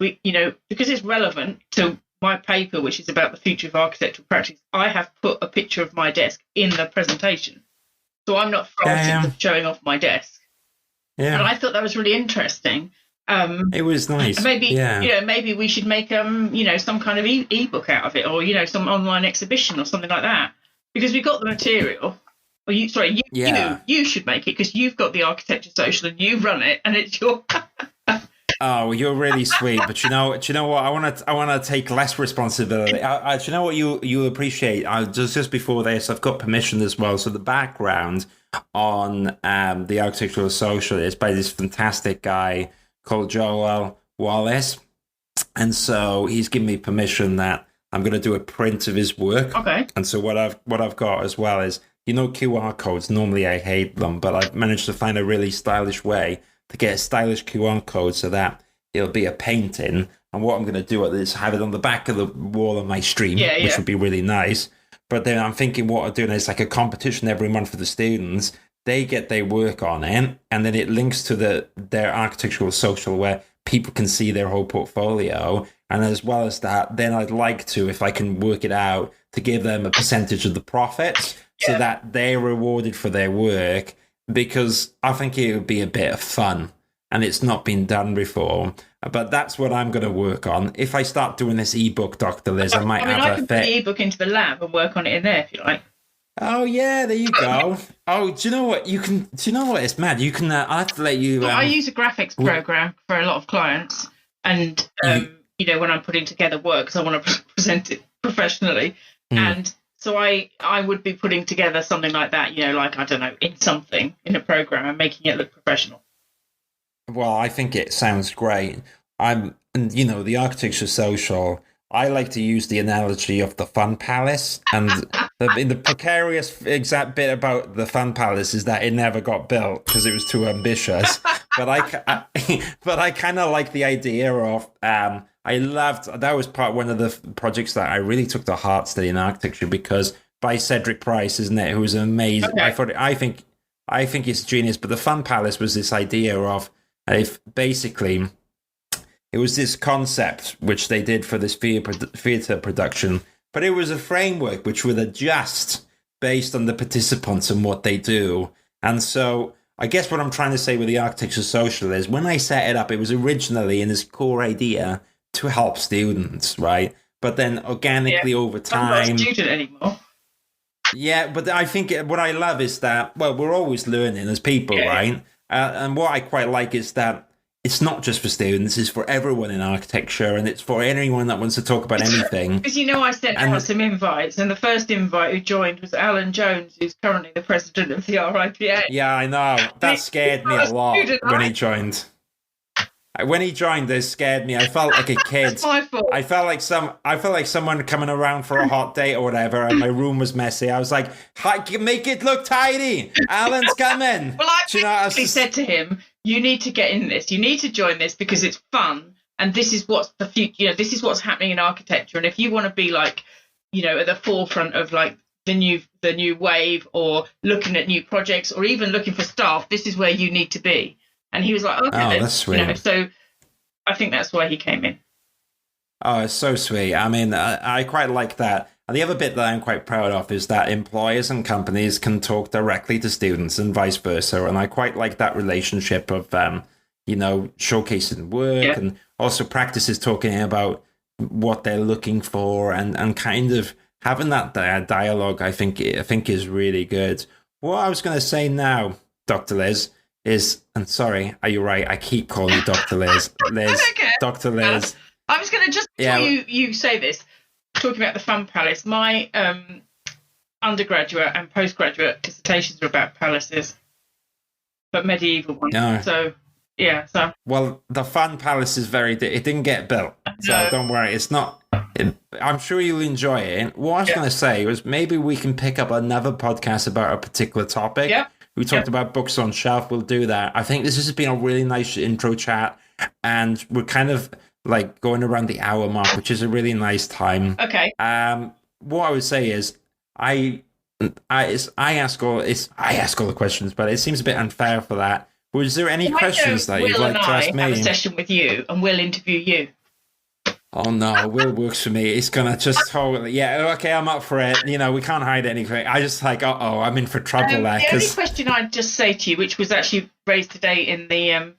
because it's relevant to my paper, which is about the future of architectural practice, I have put a picture of my desk in the presentation. So I'm not frightened of showing off my desk. Yeah. And I thought that was really interesting. It was nice. Maybe we should make some kind of ebook out of it, or some online exhibition or something like that, because we've got the material. Or you should make it, because you've got the architecture social and you run it, and it's your. Oh, you're really sweet, but you know what? I want to take less responsibility. Do you know what you appreciate? Just before this, I've got permission as well. So the background on the architectural social is by this fantastic guy called Joel Wallace, and so he's given me permission that I'm going to do a print of his work. Okay. And so what I've got as well is, QR codes. Normally I hate them, but I've managed to find a really stylish way to get a stylish QR code so that it'll be a painting. And what I'm going to do is have it on the back of the wall of my stream, which would be really nice. But then I'm thinking what I'm doing is like a competition every month for the students. They get their work on it, and then it links to their architectural social where people can see their whole portfolio. And as well as that, then I'd like to, if I can work it out, to give them a percentage of the profits so that they're rewarded for their work, because I think it would be a bit of fun, and it's not been done before. But that's what I'm going to work on. If I start doing this ebook, Dr. Liz, I might have I can put the ebook into the lab and work on it in there if you like. Oh yeah, there you go. Oh, do you know what you can? Do you know what? It's mad. You can. I have to let you. I use a graphics program for a lot of clients, and when I'm putting together work, because I want to present it professionally, and so I would be putting together something like that. Like, I don't know, in a program and making it look professional. Well, I think it sounds great. The architecture social. I like to use the analogy of the Fun Palace, and the precarious exact bit about the Fun Palace is that it never got built because it was too ambitious. But I kind of like the idea of. I loved that was one of the projects that I really took to heart studying architecture, because by Cedric Price, isn't it? Who was amazing. Okay. I think it's genius. But the Fun Palace was this idea of basically. It was this concept which they did for this theatre production, but it was a framework which would adjust based on the participants and what they do. And so I guess what I'm trying to say with the architecture social is, when I set it up, it was originally in this core idea to help students, right? But then organically over time... I'm not a student anymore. Yeah, but I think what I love is that, well, we're always learning as people, right? And what I quite like is that it's not just for students, it's for everyone in architecture, and it's for anyone that wants to talk about anything. Because I sent out some invites, and the first invite who joined was Alan Jones, who's currently the president of the RIPA. Yeah, I know. That scared me a lot when he joined. When he joined, it scared me. I felt like a kid. That's my fault. I felt like someone coming around for a hot date or whatever, and my room was messy. I was like, make it look tidy. Alan's coming. Well, I said to him, you need to get in this. You need to join this because it's fun, and this is what's the future. This is what's happening in architecture. And if you want to be like, at the forefront of like the new wave, or looking at new projects, or even looking for staff, this is where you need to be. And he was like, okay, that's sweet. So I think that's why he came in. Oh, it's so sweet. I mean, I quite like that. And the other bit that I'm quite proud of is that employers and companies can talk directly to students and vice versa. And I quite like that relationship of, showcasing work and also practices talking about what they're looking for, and kind of having that dialogue, I think is really good. What I was going to say now, Dr. Liz, is, and sorry, are you right? I keep calling you Dr. Liz. Dr. Liz. I was going to just, before you say this, talking about the Fun Palace, my undergraduate and postgraduate dissertations are about palaces, but medieval ones. No. So, yeah. So. Well, the Fun Palace is it didn't get built, so don't worry. It's not. I'm sure you'll enjoy it. What I was going to say was, maybe we can pick up another podcast about a particular topic. Yeah. We talked about books on shelf. We'll do that. I think this has been a really nice intro chat, and we're kind of like going around the hour mark, which is a really nice time. Okay. what I would say is I ask all the questions, but it seems a bit unfair for that. Was there any questions that you'd Will and like to ask I have a me? session with you, and we'll interview you. Oh no, Will works for me. It's gonna just totally, yeah, okay, I'm up for it. You know, we can't hide anything. I just like, I'm in for trouble there. The only question I'd just say to you, which was actually raised today in the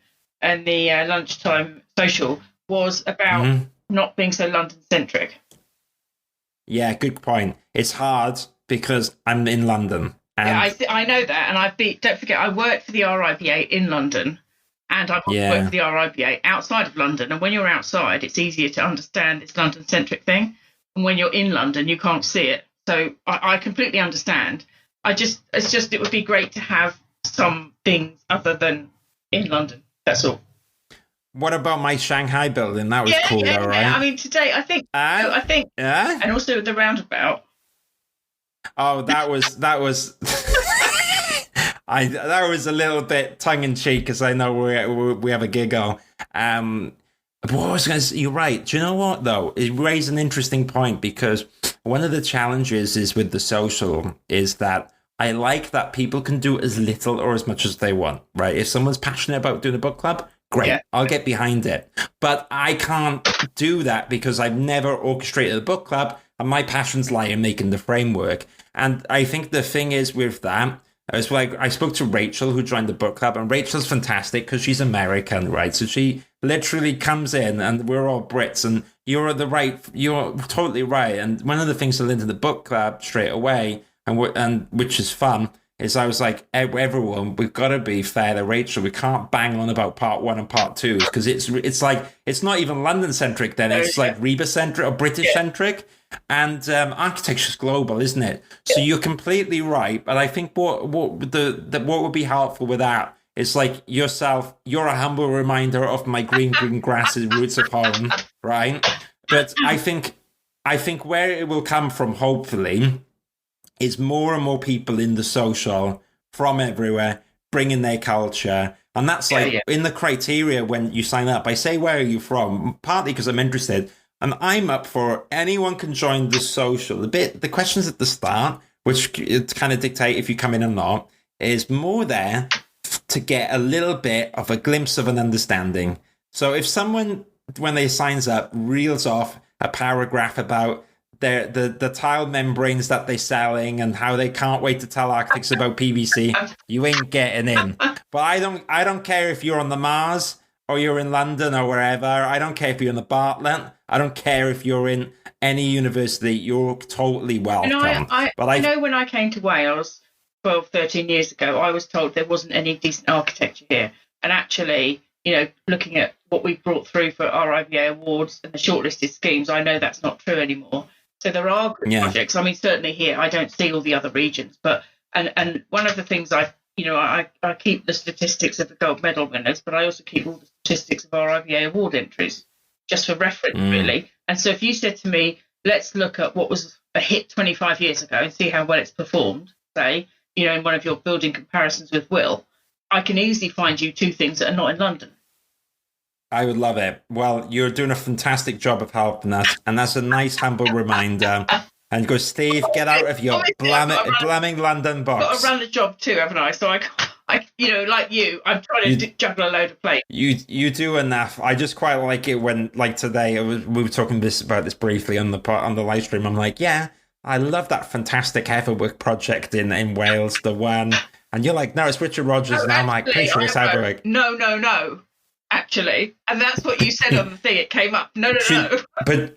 lunchtime social, was about not being so London centric. Yeah, good point. It's hard because I'm in London. And yeah, I know that, and don't forget, I worked for the RIBA in London, and I've also worked for the RIBA outside of London. And when you're outside, it's easier to understand this London centric thing, and when you're in London, you can't see it. So I completely understand. It would be great to have some things other than in London. That's all. What about my Shanghai building? That was cool, though, right? I mean, today I think, and also the roundabout. Oh, that was that was a little bit tongue in cheek because I know we have a giggle. But what I was going to say, you're right. Do you know what though? It raised an interesting point because one of the challenges is with the social is that I like that people can do as little or as much as they want. Right? If someone's passionate about doing a book club, great, I'll get behind it. But I can't do that because I've never orchestrated a book club. And my passions lie in making the framework. And I think the thing is with that, it's like I spoke to Rachel who joined the book club, and Rachel's fantastic because she's American, right? So she literally comes in, and we're all Brits, and you're totally right. And one of the things I learned in the book club straight away, and which is fun, is I was like, everyone, we've got to be fair to Rachel. We can't bang on about part 1 and part 2 because it's like it's not even London centric. Then it's like Reba centric or British centric. And architecture's global, isn't it? So you're completely right. But I think what would be helpful with that is like yourself. You're a humble reminder of my green grasses, roots of home, right? But I think where it will come from, hopefully, is more and more people in the social from everywhere bringing their culture. And that's like in the criteria when you sign up. I say, where are you from? Partly because I'm interested. And I'm up for anyone can join the social. The questions at the start, which kind of dictate if you come in or not, is more there to get a little bit of a glimpse of an understanding. So if someone, when they signs up, reels off a paragraph about the tile membranes that they're selling and how they can't wait to tell architects about PVC, you ain't getting in. But I don't care if you're on the Mars or you're in London or wherever. I don't care if you're in the Bartlett. I don't care if you're in any university. You're totally welcome. I know when I came to Wales 12, 13 years ago, I was told there wasn't any decent architecture here. And actually, looking at what we brought through for RIBA awards and the shortlisted schemes, I know that's not true anymore. So there are good projects. I mean, certainly here, I don't see all the other regions. But and one of the things I keep the statistics of the gold medal winners, but I also keep all the statistics of RIBA award entries, just for reference, really. And so if you said to me, let's look at what was a hit 25 years ago and see how well it's performed, say, in one of your building comparisons with Will, I can easily find you 2 things that are not in London. I would love it. Well, you're doing a fantastic job of helping us, and that's a nice, humble reminder. And go, Steve, get out of your blamming London box. I've got to run the job too, haven't I? So I like you, I'm trying to juggle a load of plates. You do enough. I just quite like it when, like today, we were talking about this briefly on the live stream. I'm like, I love that fantastic Everwick project in Wales, the one. And you're like, no, it's Richard Rogers. And I'm like, pretty sure it's Everwick. No, actually. And that's what you said on the thing. It came up. No. But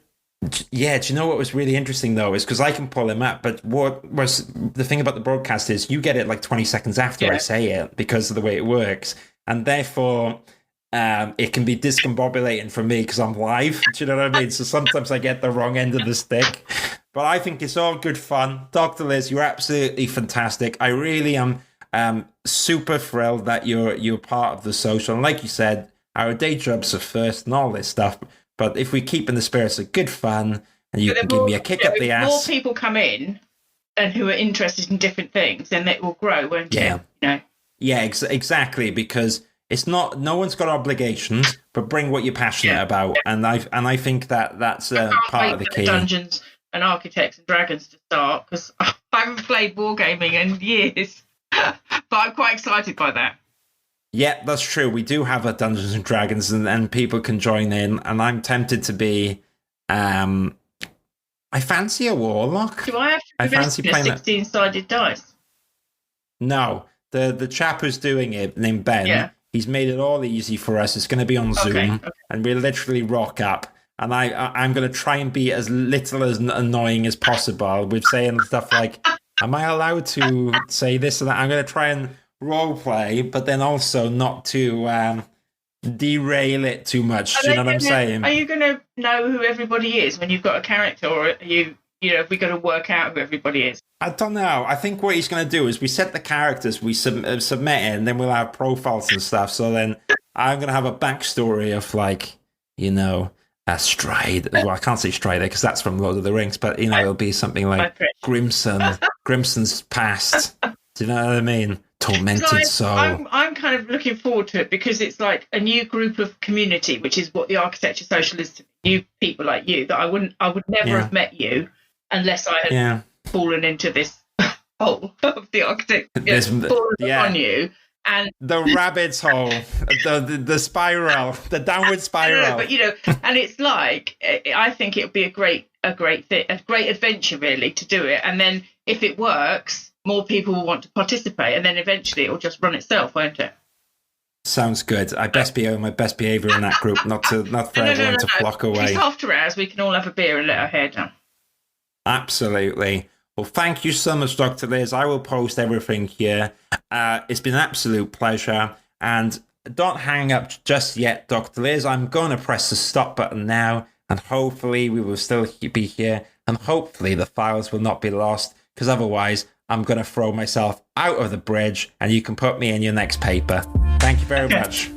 yeah, do you know what was really interesting though is because I can pull him up, but what was the thing about the broadcast is you get it like 20 seconds after I say it because of the way it works, and therefore it can be discombobulating for me because I'm live. Do you know what I mean? So sometimes I get the wrong end of the stick, but I think it's all good fun. Dr. Liz, you're absolutely fantastic. I really am super thrilled that you're part of the social, and like you said, our day jobs are first and all this stuff. But if we keep in the spirits of good fun, and you can give me a kick up the ass. More people come in and who are interested in different things, then it will grow, won't it? Yeah, exactly. Because it's not, no one's got obligations, but bring what you're passionate about. And I think that's part of the key. Dungeons an Architects and Dragons to start, because I haven't played wargaming in years. But I'm quite excited by that. Yeah, that's true. We do have a Dungeons and Dragons, and people can join in. And I'm tempted to be. I fancy a warlock. Do I have to invest in a 16-sided dice? No, the chap who's doing it, named Ben, he's made it all easy for us. It's going to be on Zoom, and we literally rock up. And I'm going to try and be as little as annoying as possible with saying stuff like, "Am I allowed to say this or that?" I'm going to try and role play, but then also not to derail it too much. Do you know what I'm saying? Are you going to know who everybody is when you've got a character, or are you know, we got to work out who everybody is? I don't know. I think what he's going to do is we set the characters, we submit it, and then we'll have profiles and stuff. So then I'm going to have a backstory of, like, you know, a Stride. Well, I can't say Strider because that's from Lord of the Rings, but, you know, it'll be something like Grimson's past. Do you know what I mean? Tormented soul. I'm kind of looking forward to it because it's like a new group of community, which is what the Architecture Social is to new people like you. That I would never have met you unless I had fallen into this hole of the architect, fallen upon you. And the rabbit's hole, the spiral, the downward spiral. But, you know, and it's like, I think it would be a great adventure, really, to do it. And then if it works, more people will want to participate, and then eventually it will just run itself, won't it? Sounds good. I best be on my best behaviour in that group, not for everyone to flock away. It's after hours. We can all have a beer and let our hair down. Absolutely. Well, thank you so much, Dr. Liz. I will post everything here. It's been an absolute pleasure. And don't hang up just yet, Dr. Liz. I'm going to press the stop button now, and hopefully we will still be here, and hopefully the files will not be lost, because otherwise I'm going to throw myself out of the bridge, and you can put me in your next paper. Thank you very much.